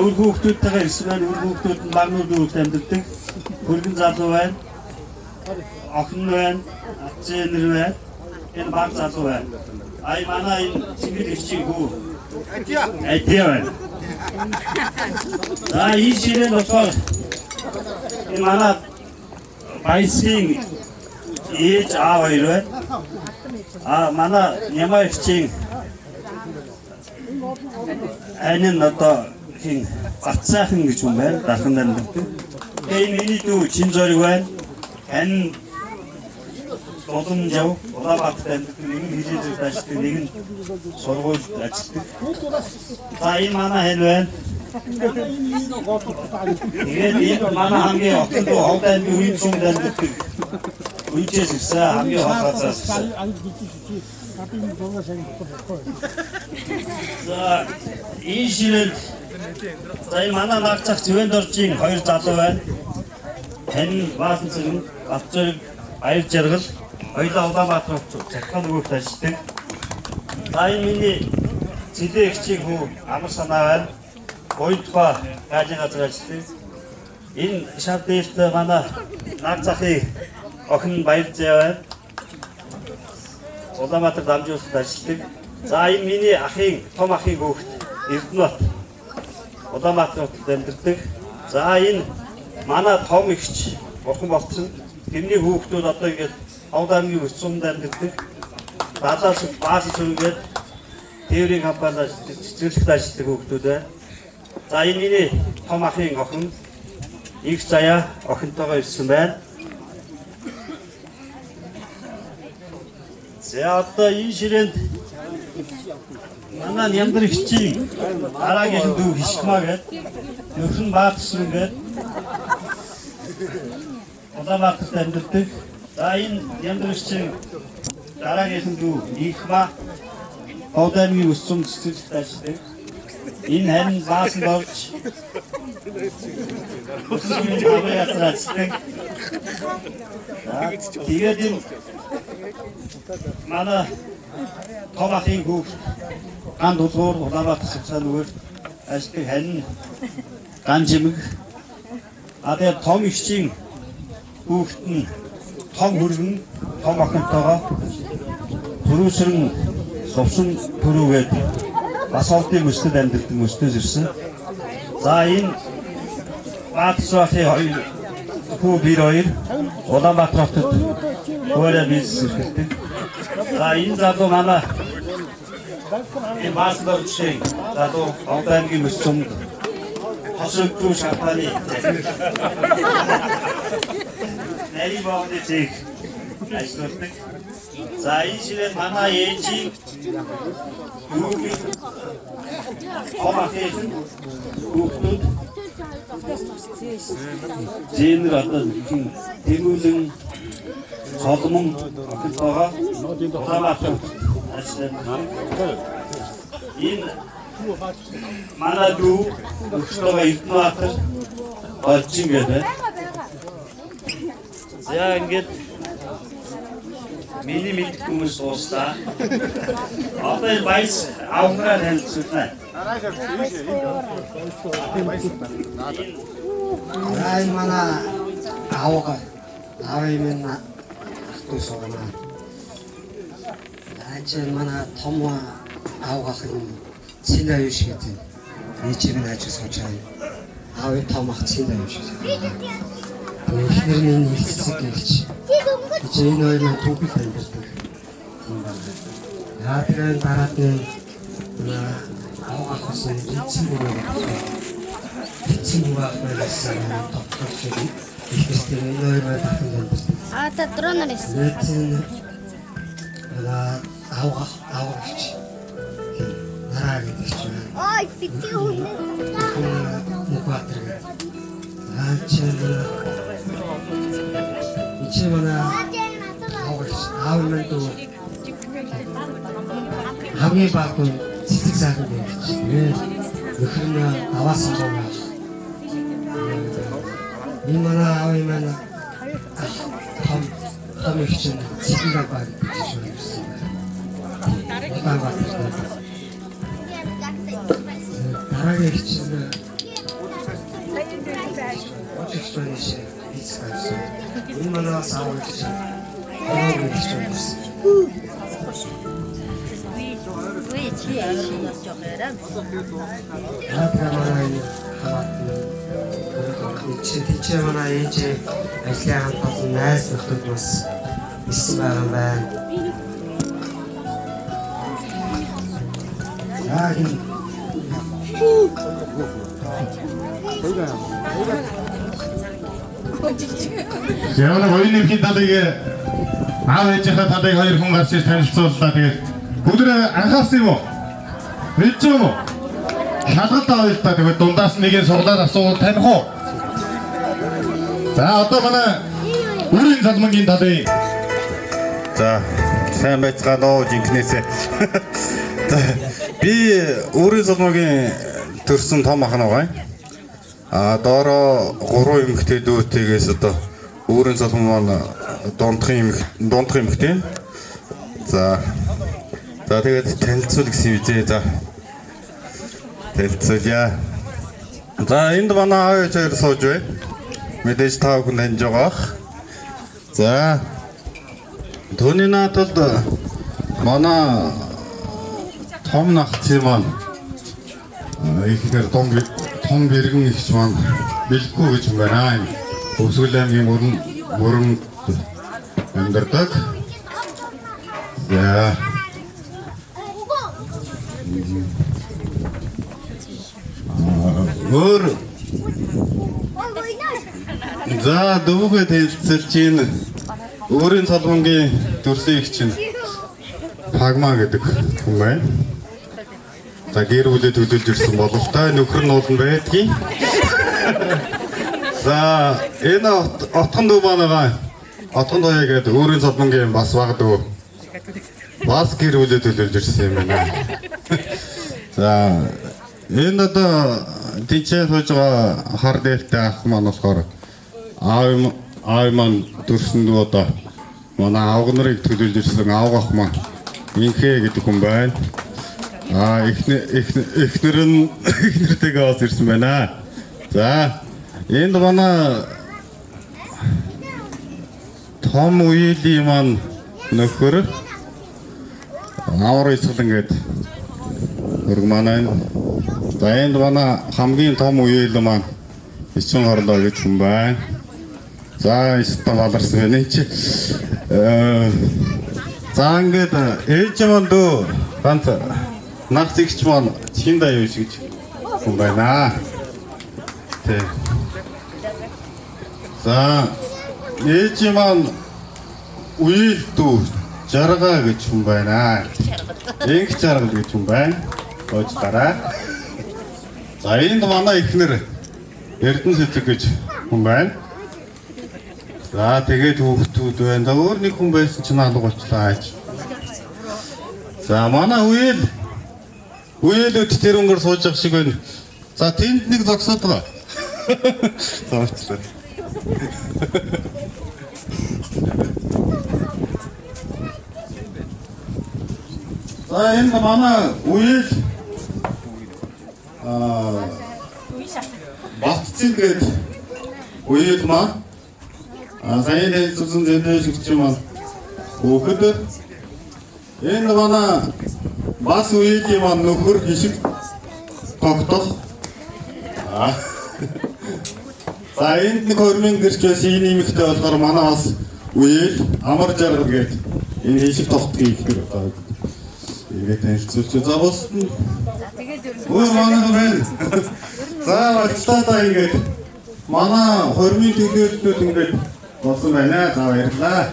Үр хүүхдүүдтэйгээ ирсэн байна. Үр хүүхдүүд нь багнууд дүүрт амьдардаг. Хөргөн залуу байна. Охин байна. Зэнэр байна. Энэ баг залуу байна. Ай манай энэ Цэнгэл ирчийн хүү. Адиа байна. За энэ ширээ болохоор энэ манай Баясын ээж аав хоёр байна. Манай Нямаа ирчийн анин одоо хин Бацаахан гэж юм байна. Дархан амьдардаг. Тэгээ энэ миний дүү Чинзориг байна. Энэ Улаанжав Улаанбаатарт амьдардаг. Нэг нь хилээзэгт ажилладаг, нэг нь сургуульд ажилладаг. За энэ манай хань байна. Тэгээд энэ манай хамгийн охин дүү Ховданд үйчэнд амьдардаг. Үйчээс ирсэн хамгийн хавцаас ирсэн. За энэ ширээ за энэ манай наагцах Зэвэн доржийн хоёр залуу байна. Тань Баасан цэрэг, Батцэрэг, Баяр Жаргал хоёулаа Улаанбаатарт захиргааны нөгөөд ажилладаг. За энэ миний Цэлээ ихчийн хүү Амар санаа байна. Гоёдхоо гажиг газар ажилладаг. Энэ шав дээрт манай наагцахын охин Баяр Зээ байна. Улаанбаатар дамжуулалт ажилладаг. За энэ миний ахын том ахын хүүхд Эрдэнэбат Улаанбаатарт амьдардаг. За энэ манай том ихч охин болсон. Тэрний хүүхдүүд одоо ингээд Ховдамгийн өсцөнд амьдардаг. Далаас баас зүргээд тээврийн компанид цэцэрлэгт ажилладаг хүүхдүүд байна. За энэ миний том ахын охин их заяа охинтойгоо ирсэн байна. За одоо энэ ширээнд манай Нямдар ихчийн дараагийн дүү Хишмаа гэдэг нөхөн Баатсүн гэдэг Улаанбаатарт амьдардаг. За энэ Нямдар ихчийн дараагийн дүү Ихма Ховдамгийн өсцөнд цэцэрлэгт ажилладаг. Энэ хань Баасан дорж өсцөмийн хаваа газар ажилладаг. Тэгээд энэ манай том ахын хүүхд ган дулуур Улаанбаатар сувцааны үгээр ажилладаг хань ган жимэг. Тэгээд том ихчийн хүүхд нь том хөргөн том охинтойгоо түрүүсрэн сувсан төрүүгээд бас олдын өсөлд амьдардаг өстөөс ирсэн. За энэ Баатсаахын хоёр хүү бир хоёр Улаанбаатарт өөрөө бизнес эрхэлдэг. За энэ залуу манай энэ Баасдорчийн залуу Ховдамгийн өсцөнд хосогдуу шахтаны нарийн боомны зэг ажилладаг. За энэ ширээ манай ээжийн дүүгийн том ахын хүүхдүүд зэнэр одоо тэмүүлэн соломон охинтойгоо Улаанбаатарт Энэ манай дүү өчтөг Эрдэнэбаатар болж ингээд. За ингээд миний мэддэг хүмүүс ууслаа. Одоо энэ баяс авахраа танилцуулна. Ай манай аавга минь тусгана. Ачаа манай том аавгахын цэна юу шиг гэдэг. Нийчээр нь ажил сууж байгаа. Аавын том ах цэна юу шиг. Эхнэрний нэлцэг гэлч. Энэ хоёр маань түүхэл амьддаг. Яатрын дараад нь аавгахсан эцэг байсан тогтолцоо ихтэй энэ хоёр маань дахин амьддаг. Та дроноор ирсэн. Аавгахч. Нараа гэдэг чинь. Ой, битгий үнэ. Мукатэр. Ичимана аавмент хамгийн багын цэцэг сайхан байж. Нөхөрнөө аваасан байна. Энэ манай аавын маань том их чинь цэцэг баг гэж хэлсэн. Дараагийн чинь очиж энэ манаас авах чинь чи манай ээж ажлын хамт найз нөхдөд бас ирсэн байгаа юм байна. Явна хоёрын нэмхийн талыг аав ээжийнхээ талыг хоёр хүн гарч иж танилцууллаа. Тэгээд бүгд анхаарсан юм уу? Мэдж юм уу? Шалгалт авъя л та. Тэгээд дундаас нэгийг суглаад асуувал таних уу? За одоо манай үрийн залмангийн талыг. За сайн байцгаана уу жинкнээсээ. Би үрийн залмангийн төрсөн том ах нэг. Доороо 3 эмэгтэй дүүтэйгээс одоо өөрийн залман маань дундх эмэгтэй. За тэгээд танилцуул гэсэн юм зээ. За танилцуулъя. За энд манай аав ээж хоёр сууж бай. Мэдээж та бүхэн таньж байгаа. За түүний нааталд манай том нахцын маань ихнэр том бэргэн ихч маань бэлггүй гэж юм байна. Өсгөл аймгийн мөрөн амьдардаг. За өөр за дүүгээ танилцуулж чинь өөрийн салбангийн төрсөн их чинь Пагма гэдэг хүн байна. За гэр бүлээ төлөвлөж ирсэн бололтой нөхөр нь уулан байдгийн. За энэ отхон дүү манайгаа отхон дуу гэдэг өөрийн салбангийн бас баг дүү. Бас гэр бүлээ төлөвлөж ирсэн юм байна. За энэ одоо тийчээ сууж байгаа хар дээлтэй ах маань болохоор аав маань төрсөн дүү одоо манай аав нарыг төлөвлөж ирсэн аав ах маань инхээ гэдэг хүн байна. Эхнэртэйгээ бас ирсэн байна. За энд манай том үеийн маань нөхөр амар исгэл ингээд хөрг манай. За энд манай хамгийн том үеийн маань Ичин хорлоо гэж хүн байна. За истэн баларсан байна чи. За ингээд ээж маань дөө ганц нах зэгч маань чинда юу шиг хүн байна. Тэ. За ээж маань үйл дүү жарга гэж хүн байна. Инх жаргал гэж хүн байна. Ууж дараа. За энд манай эхнэр Эрдэнэ цэцэг гэж хүн байна. За тэгээд хүүхдүүд байна. За өөр нэг хүн байсан чинь алга болчлаа. За манай үеэлүүд тэр өнгөр сууж явах шиг байна. За тэнд нэг зогсоод байгаа. Зоочлаа. За энэ манай үеэл Батцын гээд үеэл маа сайн хэлсэн зэндэж гэж юм. Өөхөд энэ манай бас үеийн маань нөхөр хишиг тогтох. За энд нэг хормын гэрч байсан энэ нэмэгтэй болохоор манай бас үеэл амар жаргал гээд энэ хишиг тогтхыг ихтэй байна. Тэгээд танилцуулж за босдоо. Өө манай байна. За багтаадаа ингээд манай хормын төлөөлөлтүүд ингээд болсон байна. За баярлалаа.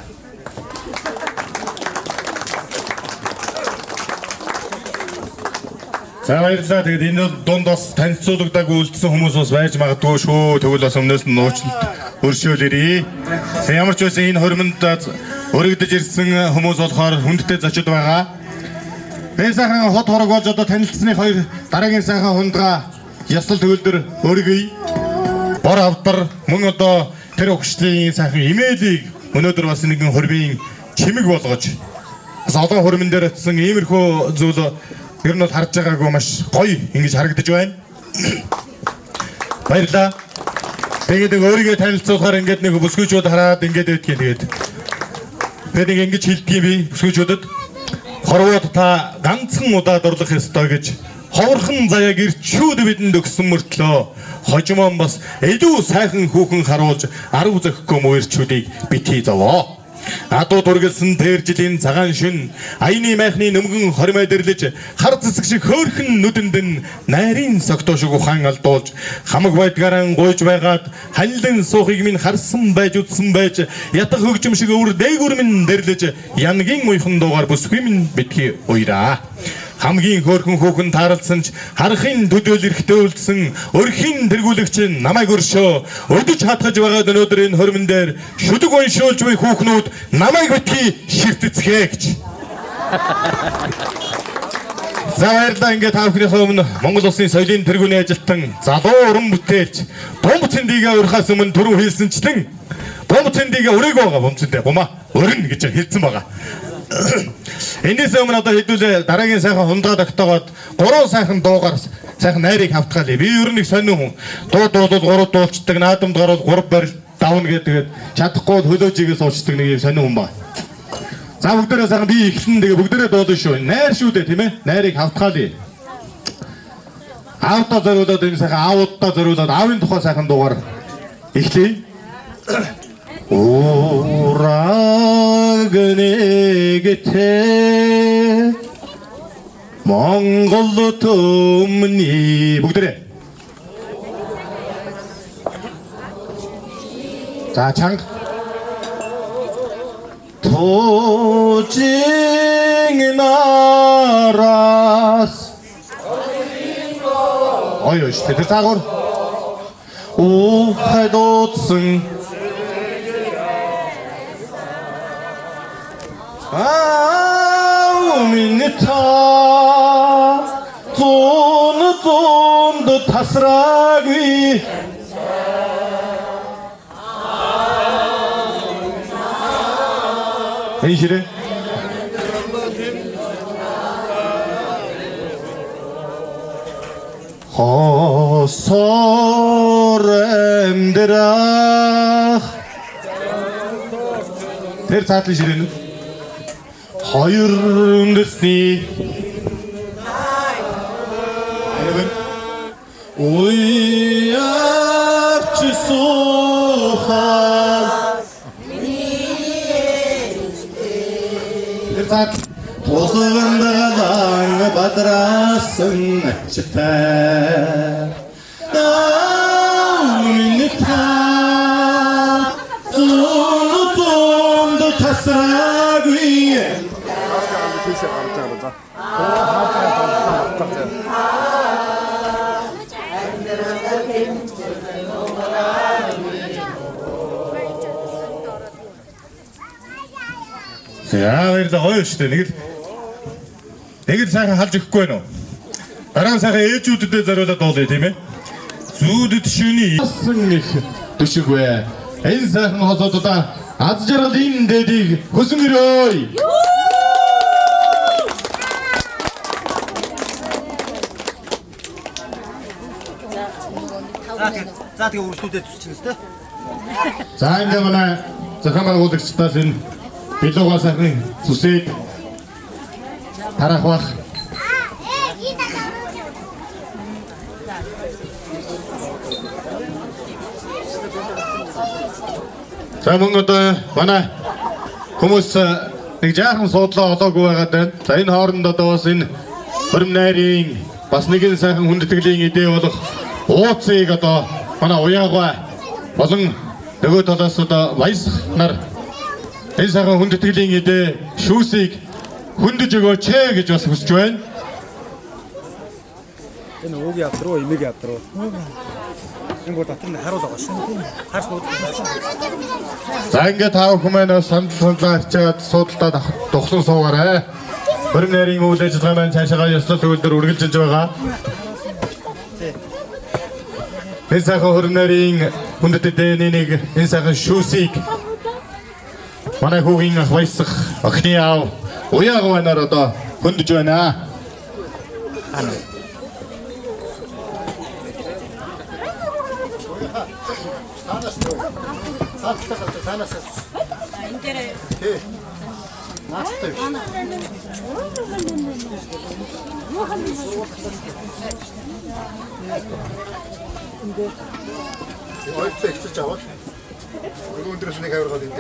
За баярлалаа. Тэгээд энэ дунд бас танилцуулгадаг үлдсэн хүмүүс бас байж магадгүй шүү. Тэгвэл бас өмнөөс нь нууцлалт өршөөлөөрэй. Ямар ч байсан энэ хормонд өргөдөж ирсэн хүмүүс болохоор хүндтэй зочид байгаа. Энэ сайхан хот хорог болж одоо танилцсны хоёр дараагийн сайхан хундгаа ясал төгөлдөр өргөе. Бор авдар мөн одоо тэр өгчлийн сайхан имэйлийг өнөөдөр бас нэгэн хормын чимэг болгож бас одоо хормон дээр очсон иймэрхүү зүйл ер нь харж байгаагүй маш гоё ингэж харагдаж байна. Баярлалаа. Тэгээд өөрийгөө танилцуулахаар ингээд нэг бүсгүйчүүд хараад ингээд байдгийг тэгээд ингэж хэлдэг юм би бүсгүйчүүдэд хорвоод та ганцхан удаа дурлах ёстой гэж ховорхон заяаг ирчүүд бидэнд өгсөн мөртлөө хожимон бас илүү сайхан хүүхэн харуулж 10 зохихгүй мөрчүүдийг битгий зовоо. Адуу дургалсан тэр жилийн цагаан шин аяны майхны нөмгөн хормой дэрлэж хар цэцэг шиг хөөрхөн нүдэнд нь найрын согтоо шиг ухаан алдуулж хамаг байдгаараа гуйж байгаад ханилын суухыг минь харсан байж үдсэн байж ятах хөгжим шиг өвөр дээгүр минь дэрлэж янгийн муйхан дуугаар бүсгүй минь битгий уйраа. Хамгийн хөөрхөн хүүхэн таарлсан ч харахын төдөөл эрэхтэй үлдсэн өрхийн тэргүүлэгч намайг өршөө өдөж хатгаж байгаа өнөөдөр энэ хормон дээр шүдэг уншуулж буй хүүхнүүд намайг битгий ширтэцгээ гэж. За баярлалаа. Ингээд та бүхнийхээ өмнө Монгол Улсын соёлын тэргүүний ажилтан залуу уран бүтээлч Бомбцэндигээ урахаас өмнө түрүү хэлсэнчлэн Бомбцэндигээ өрөөг байгаа бомцэндээ бумаа өрнө гэж хэлсэн байгаа. Энэс өмнө одоо хэдүүлээ дараагийн сайхан хундаа тогтоогоод 3 сайхан дуугаар сайхан найрыг хавтгаалээ. Би ер нь их сонин хүн. Дуу дуулбал 3 дуулцдаг, наадамд гараад 3 барил давна гэдэг чадахгүй хөлөөжигээ суучдаг нэг юм сонин хүн ба. За бүгдээрээ сайхан би ихлэн тэгээ бүгдээрээ дуулна шүү. Найр шүү дээ тийм ээ. Найрыг хавтгаалъя. Аавдаа зориулаад энэ сайхан аавуудаа зориулаад аавын тухай сайхан дуугаар эхлэе. Урагнэгтэй Монгол төмний бүгдээрээ. За чанга Тожин нараас ой тэр цагаар хайдоцсон минта зонд тасраагүй эйширэ хосор эмдрах тэр цаатлын ширэнэ хоёр үндэсний уяарч суухаар тэр цаатл тулгамдаалан бадраасан ачтай минта зонд тасраагүй За баярлалаа гоё шүү дээ. Нэг л Тэгэр сайхан халж өгөхгүй байна уу? Дараа сайхан ээжүүдэд зориулаад дуулъя тийм ээ. Зүүдэд шүний асан их төшигвэ. Энэ сайхан хосоодоо аз жаргалын дэдийг хөсөн өрөөй. За тэгээ үргэлжлүүлээд зүсчихнэ тест. За ингээ манай зохион байгуулагчдаас энэ билуугаа сайхан зүсээд тарах бах. За мөн одоо манай хүмүүс нэг жаахан суудлаа олоогүй байгаад байна. За энэ хооронд одоо бас энэ хөрм найрын бас нэгэн сайхан хүндэтгэлийн идэ болох ууцыг одоо манай уяагаа болон нөгөө талаас одоо баясах нар энэ сайхан хүндэтгэлийн идэ шүүсийг хүндэж өгөөч гэж бас хүсэж байна. Энэ ууг явдруу, имийг явдруу. Энэ бол дотор нь харуул байгаа шүү. Харс нууд. За ингээд тав хүмүүс сандлаа арчаад суудалтаа тухсан суугаарай. Хөрм найрын үйл ажиллагаа маань цаашаа ёслол төвлөр үргэлжилж байгаа. Энэ сайхан хөрм найрын хүндэтгэлийн нэг энэ сайхан шүүсийг манай хүүгийн ах баясах охины аав уяагаанаар одоо хүндэж байна. Ойртой ихсэж аваад өнөөдрөөс нэг авиргаад энэ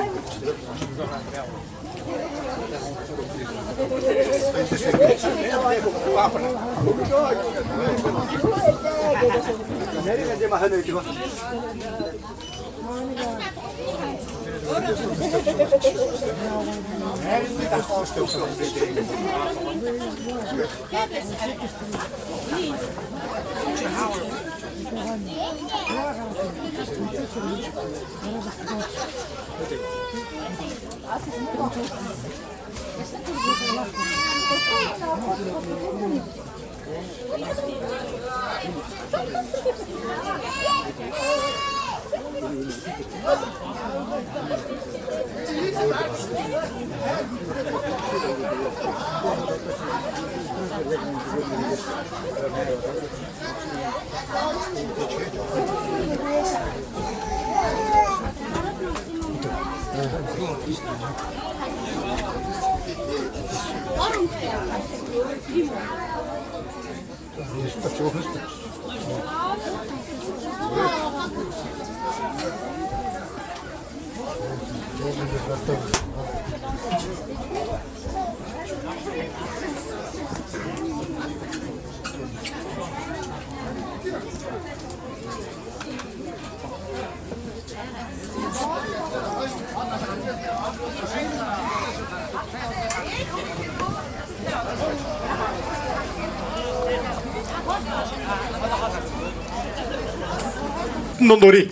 Нундури.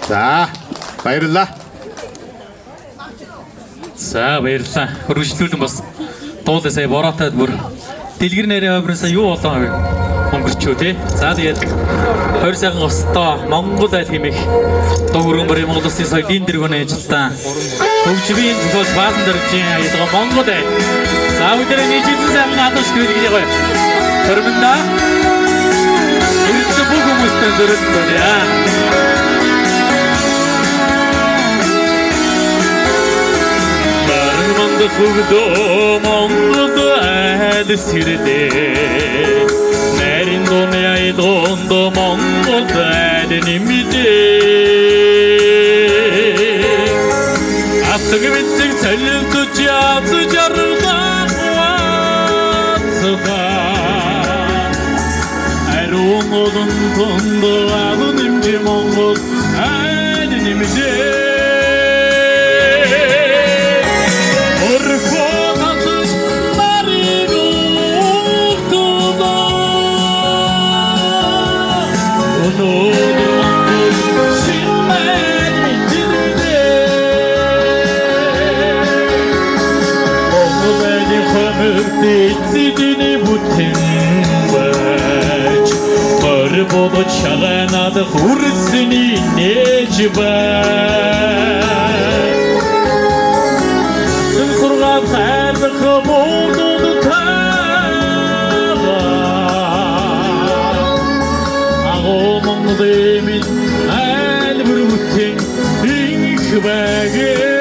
За, баярлалаа. За баярлалаа. Хөрвүүлэн бас дуулаа сая бороотаад бүр дэлгэр нэрийн хувьрасаа юу болоо өнгөрчөө тий. За тэгээд 20 сайхан остоо Монгол айл хэмээх дуу хөргөн барь Монгол Улсын соёлын дэргэний ажилтан хөгжмийн зохиол баасан дэржийн аялга Монгол айл. За өдрийн нийтийн сайхан хадгалж төлөгийг гоё. Хөрмөндөө энэ бүх хүмүүстээ зөвлөж байна. Хөгдөө Монгол айл сэрдээ нарийн дууны айдонд Монгол айл нэмэдээ автогвэцэг цалилтж яз жаргах вацга аруун олон тондоо аван нэмж Монгол айл нэмэдээ Эцэдний бүтэн байж Горбод шаганаад хүрсний нээж бай Сургав хайрах модод таа Агоомон дэмин айлбэр бүтэн их байгээ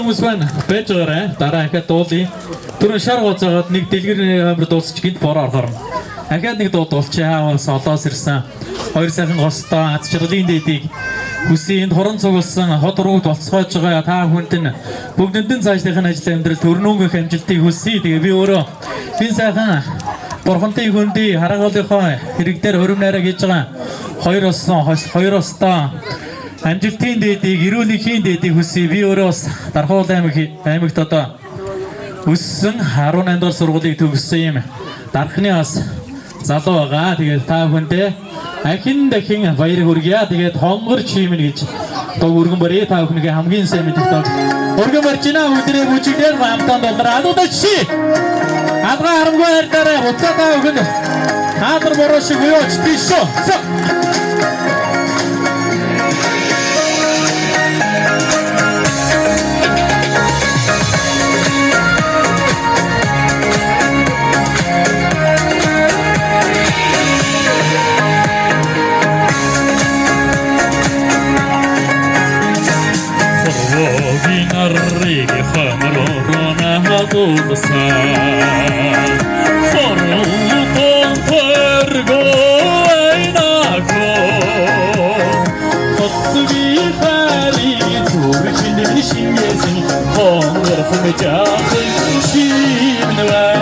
Хүмүүс байна. Байж байгаарай. Дараа ахаад дуулъя. Түрүүн шар гоцоогоод нэг дэлгэр амир дуусч гинт бороо орно. Ахаад нэг дуу дуулчихаа. Солоос ирсэн. Хоёр сайхан гостой аз жаргалын дэдийг хүсэнд хорон цугласан хот рууд болцоож байгаа та хүнд нь бүгдэндэн цаашдын ажил амьдрал төрнөөнгөх амжилтыг хүсье. Тэгээ би өөрөө энэ сайхан Бурхантай хүндий хараагаалынхаа хэрэг дээр хөрөм найраа хийж байгаа хоёр остой амжилтын дэдийг эрүүлийн дэдийг хүсье. Би өөрөө Дархуул аймагт одоо өссөн 18 дугаар сургуулийг төгссөн юм. Дархны бас залуу байгаа. Тэгээд та бүхэндээ ахин дахин баяр хүргье. Тэгээд хонгор чимэн гэж дуу өргөн барья. Та бүхнийг хамгийн сайн мэддэг дуу. Өргөн барьчина өдрөө бүжигээр хамтан доллар адуудаач. Адгаа харамгүй хайртаараа буцаа та бүхэнд хаадар бороо шиг юуч тийш шүү. Vinarrigi chamrorona hadulsa Forluton pergo einako Kosvi fali turkin nishimyesin Hongar fumejahın shimnvenako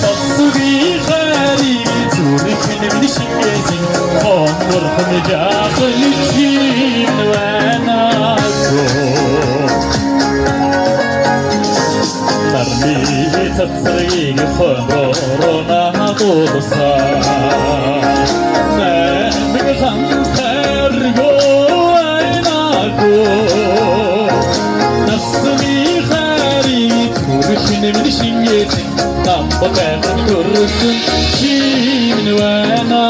Kosvi fali turkin nishimyesin Hongar fumejahın shimnvenako Tarmi tatsaygi chamrorona hadulsa Nemig hampergo aynako Nasmi harit kurşinim dişingesin Tampa kayın görürsün şimnvenako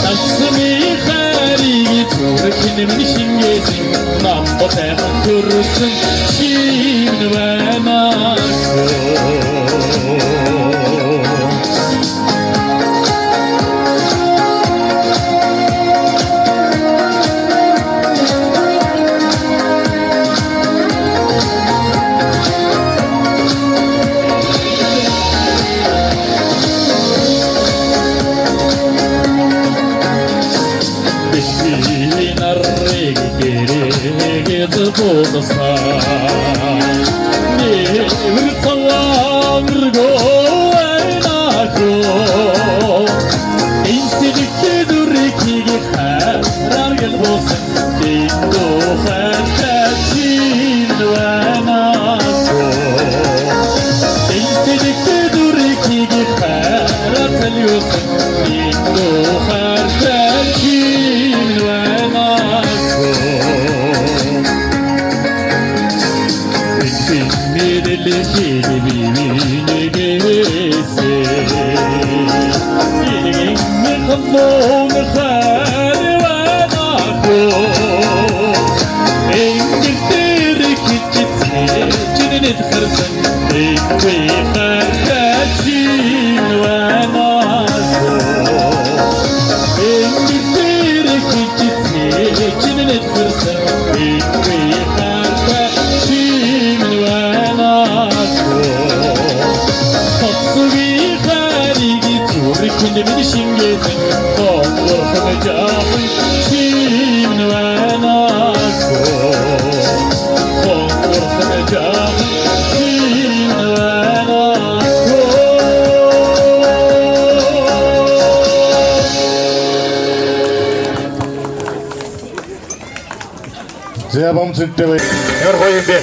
Nasmi harit kurşinim миний шингээсэн намбар сайхан төрсөн шивнэ байна. За бомцэнтэй бай. Ямар гоё юм бэ?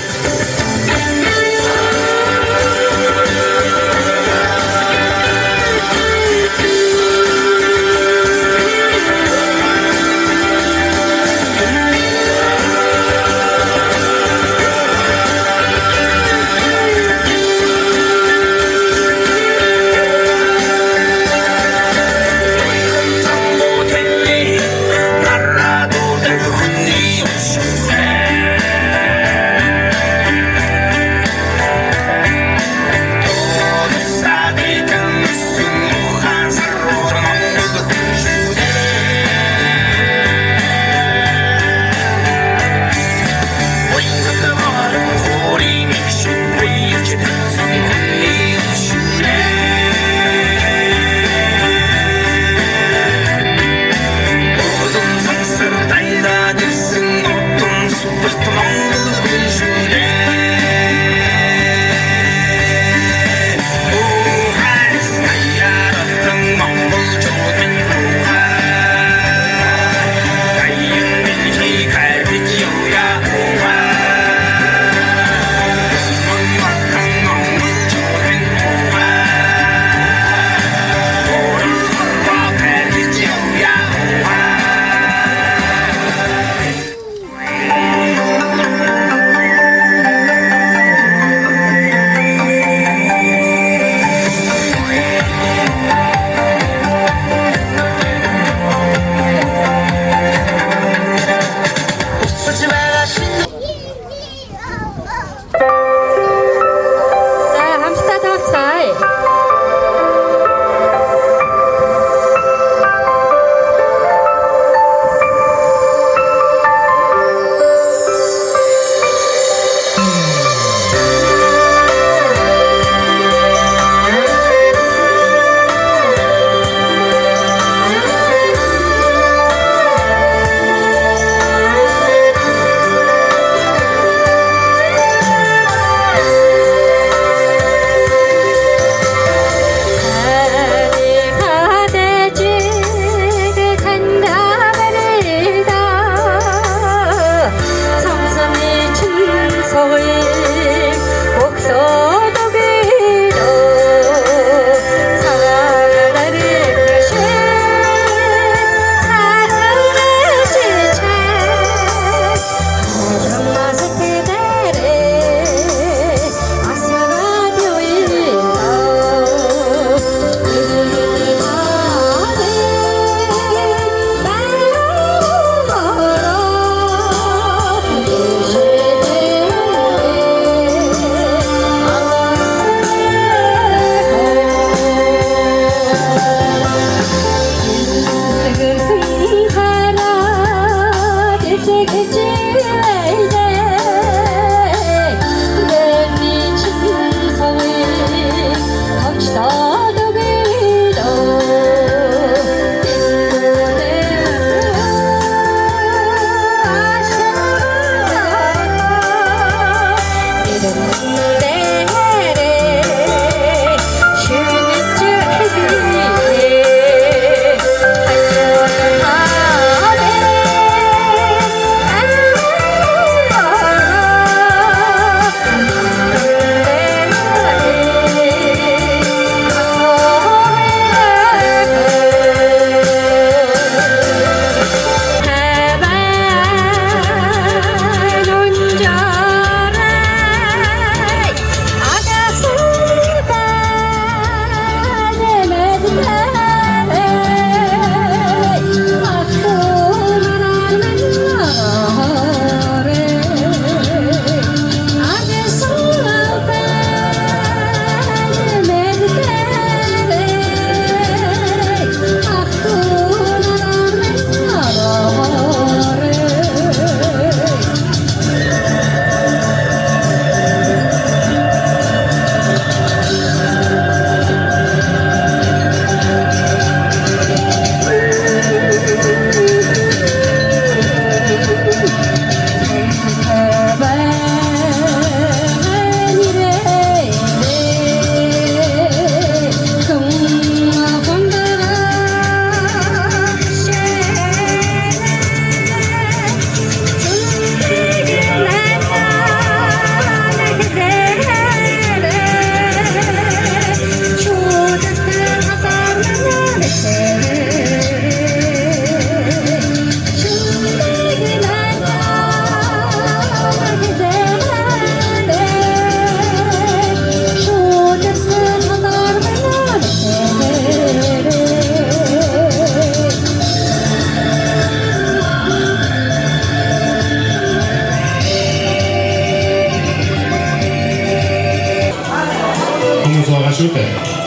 шүү дээ.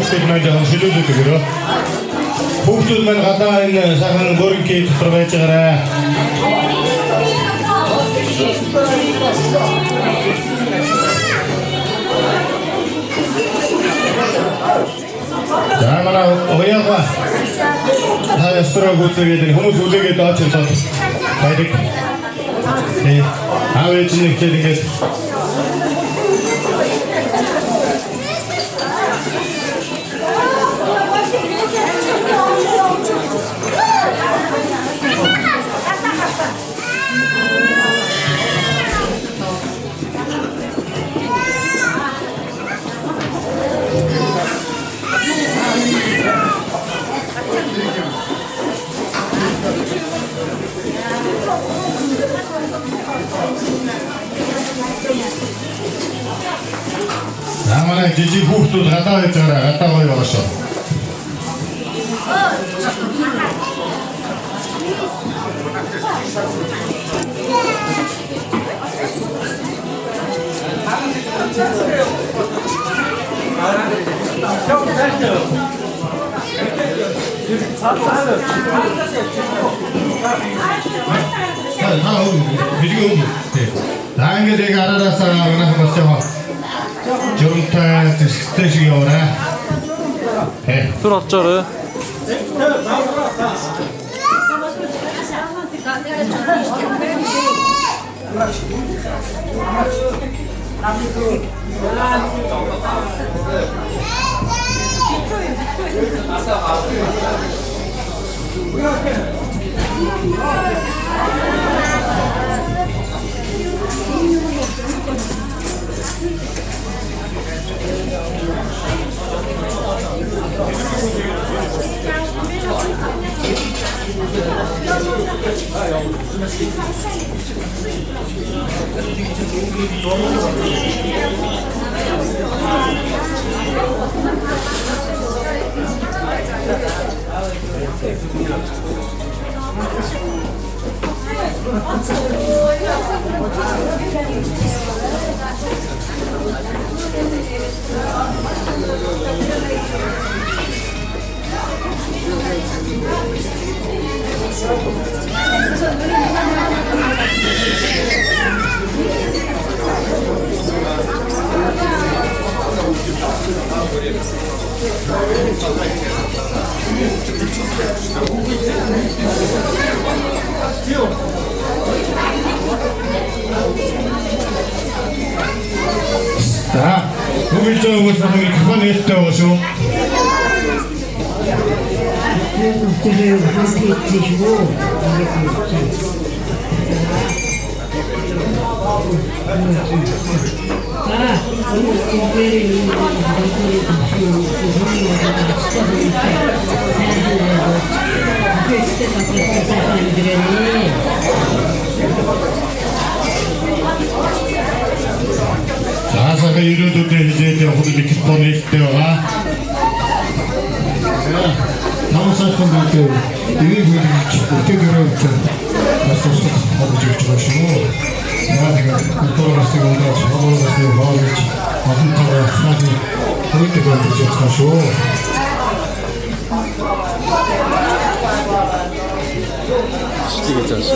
Хүүхдүүд маань жоохон шилүүлээд өгөрөө. Хүүхдүүд маань гадаа энэ сайхан гөрөнгийн дотор байж байгаарай. За манай ояга хаястрог үзээгээд хүмүүс үлээгээд очиж байдаг. Авэж нэг тэгээд Манай жижиг хүүхдүүд гадаа байж байгаа гадаа гоё байгаа шүү. Ингээд яг араасаа манайх бас яваа. Жонтай тэстэшиг яваарай. Түр олж орой. За, бүгд жоо нэг микрофон нээлттэй байгаа шүү. Заасаа ирээдүйдээ хизээд явах микрофон нээлттэй байгаа. Намсаахан гэдэг энийг үтгээрээ бас тусах хавж ирж байгаа шүү. Яагаад контролс гэдэг хавуулаас нэг хавж ахын тараа хаагийн хөрөдөг болж байгаа шүү. Стигээ цааш.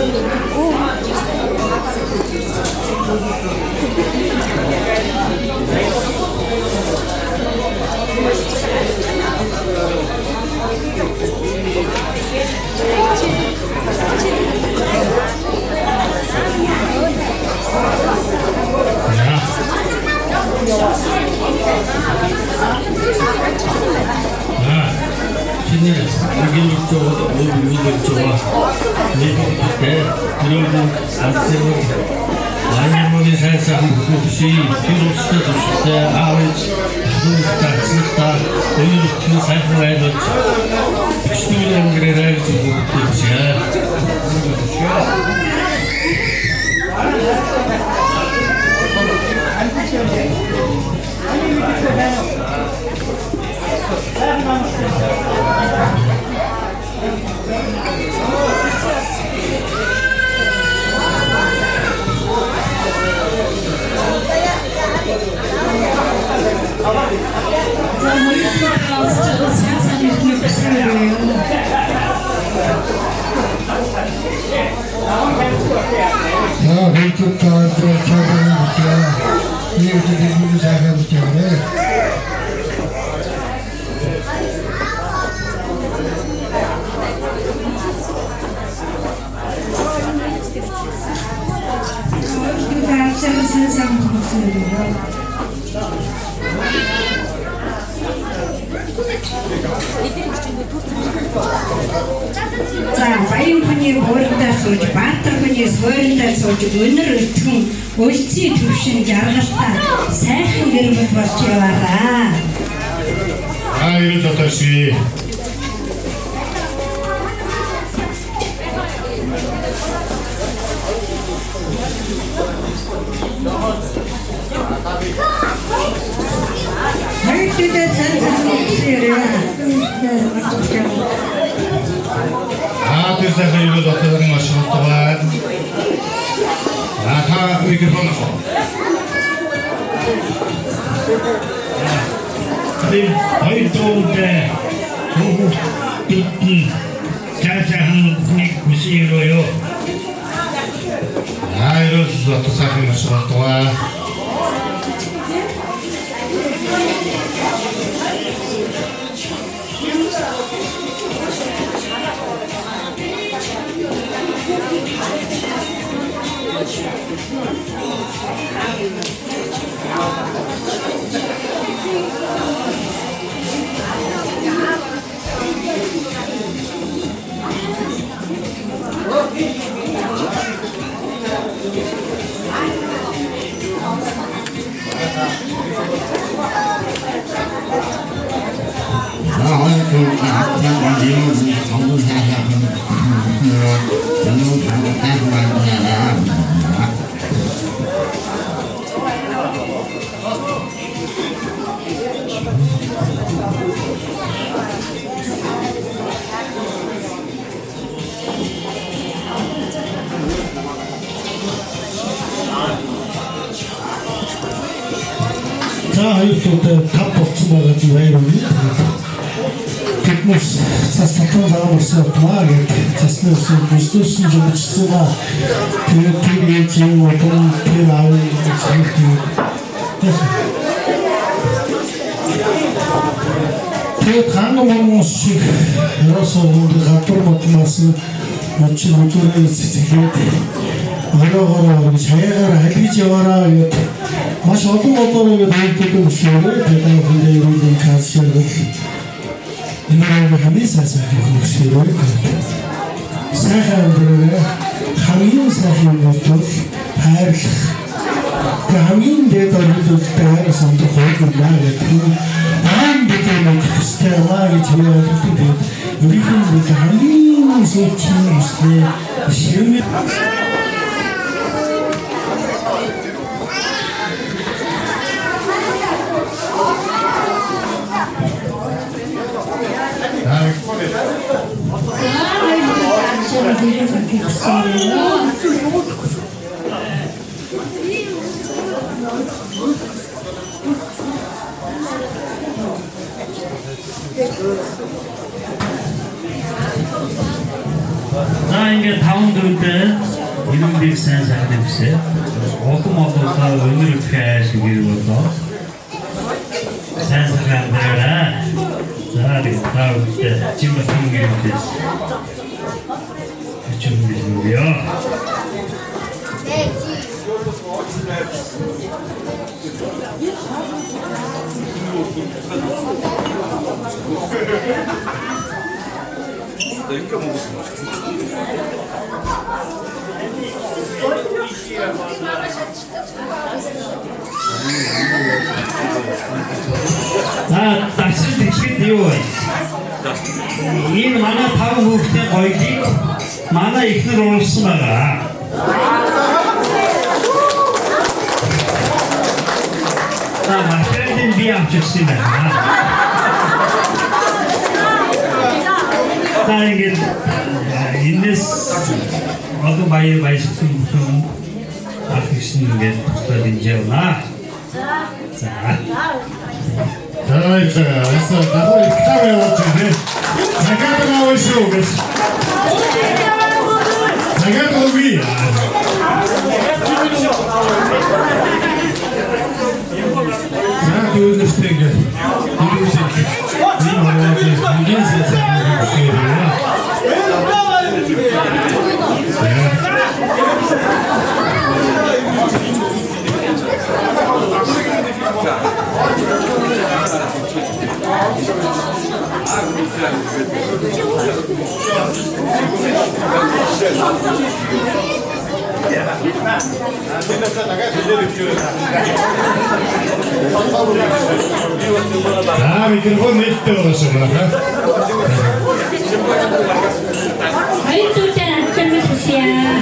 Şimdi bugün çok büyük çok ne kadar iron satsın aynı model сайхан бүхий тэр устай төвшөлтэй аавч зүгтээ өнөөдөр сайхан байлж бичсэн өнгөрөөр зүгтээ За баян хүний хуурдаа сууж, баатар хүний суурьндаа сууж, өнөр өтгөн өлцийн төвшин жаргалтай сайхан гэр бүл болж яваараа. Айрын дотоши. Хайртай тэр сайхан юу дотор маш хатваад. Та микрофон авах. Тэр хоёрдоо хүүхдүүдийн сайхан нэг хүсээрөө. Айрын дотор сайхан маш хатваад. Хоёрдоо тав болсон байгаа юм байна. Тэднээс цаастан зааварсан плаг цаснаас бүсдсэн жишээ тэгээд тэр чинь одон тэр аавын тэгээд хангамаас шиг ерөөсөө гадар мотмаас мочи мочорын сэтгэлд орогоор шаягаар халиж яваараа гэдэг маш олон одоогийн хэлбэрүүд өсөөрэй тэгээд хүнээ ирүүлэн каашрал энэ хамгийн сайхан хөшөөрэй сайхан дөрөв хамгийн сайхан болтол хайрлах хамгийн дэд оролцолтой самдрах хойгнаа гэдэг баан битэмэг стелла гэж хэлдэг өөрийнхөө хамгийн сүүчийн үстэй ширмэ За ингээд 5 дөрөвдөө ирэмбийг сайн тавьсан. Улам олонлоо өнөр ихээ шиг болоо. Сайн сайхан бараа. За тэгээд чимхэн гэрээс чимхэн яа. Энэ манай 5 хүүхдийн гоёлыг манай ихнэр уурсан байгаа. Материалын би авчихсан байна. Тайгэл инес одоо баярсан хүн ахисэн ингээд тусдаа дижэвна. За. Аса давай камера watching. Загата новый шоу. Загата уби. Микрофон не тёрношна. Айтуутан аттамисия.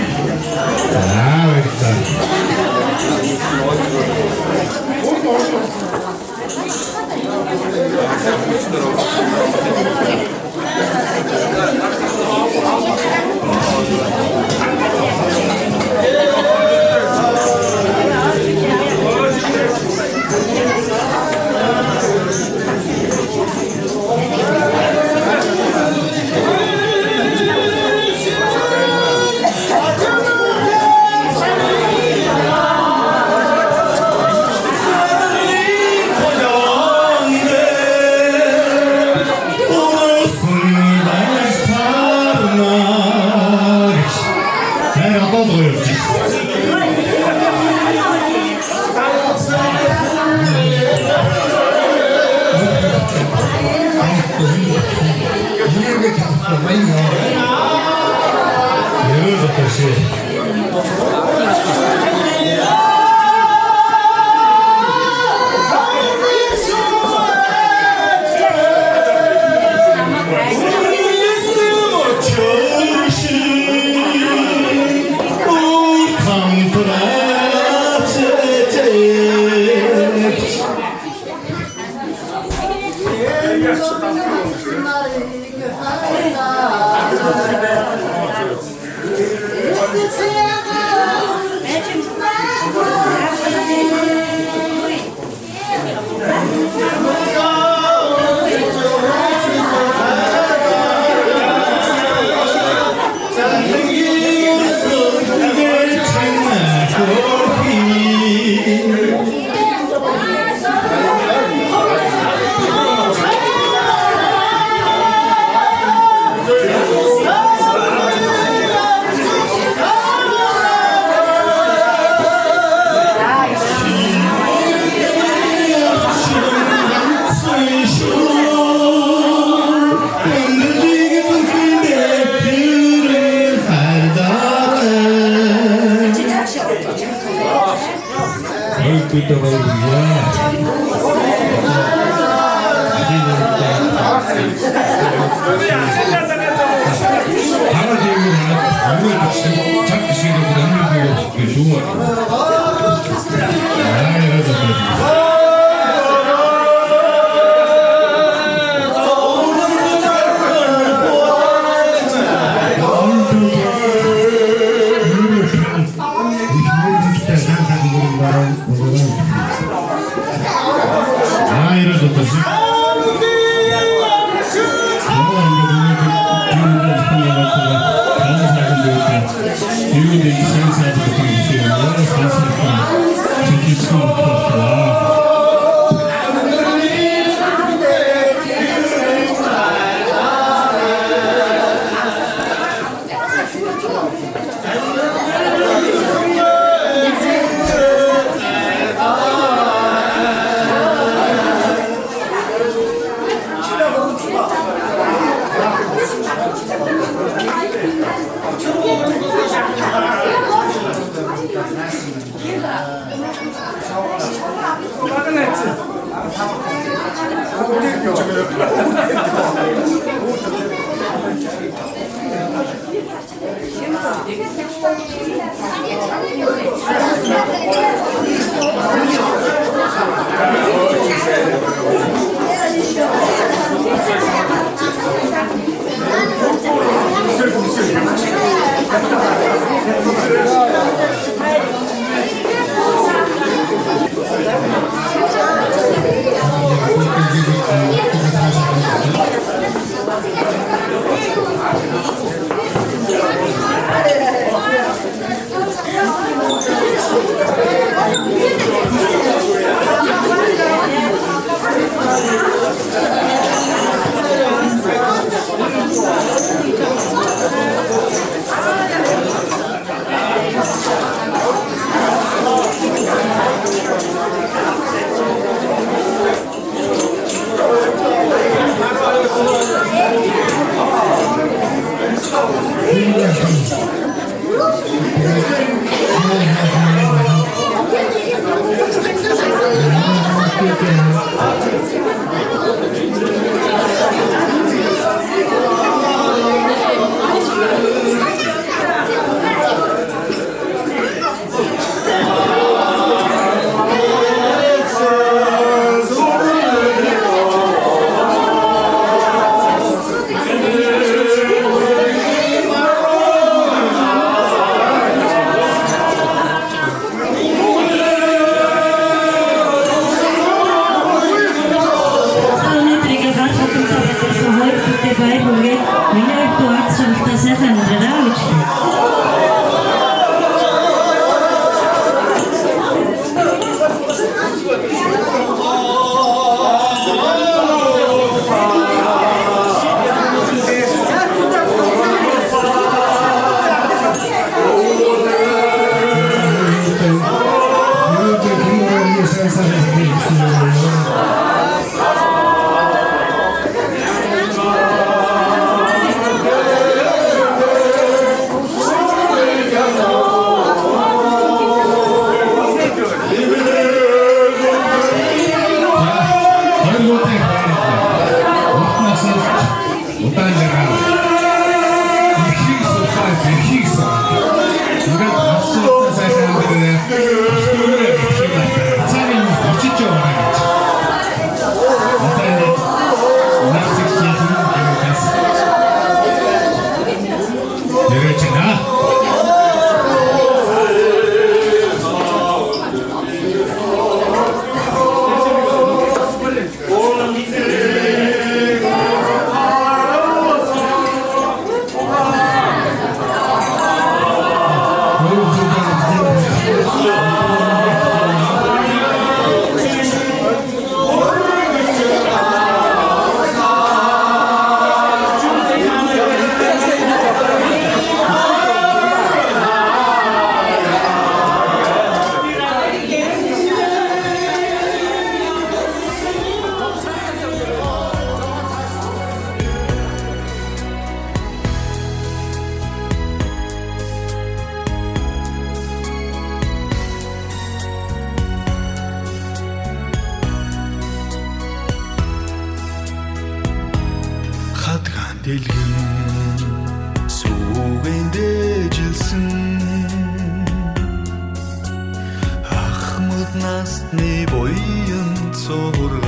насны буян цургай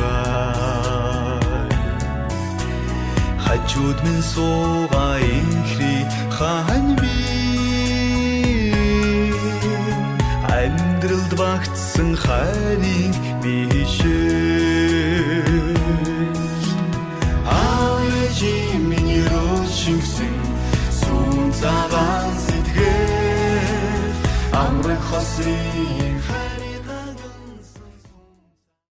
хажууд минь суугаа инхри хань би амьдралд багтсан хайрыг бишээ ааji миний рушигсэн сүүн цагаан сэтгэл амрах хосрын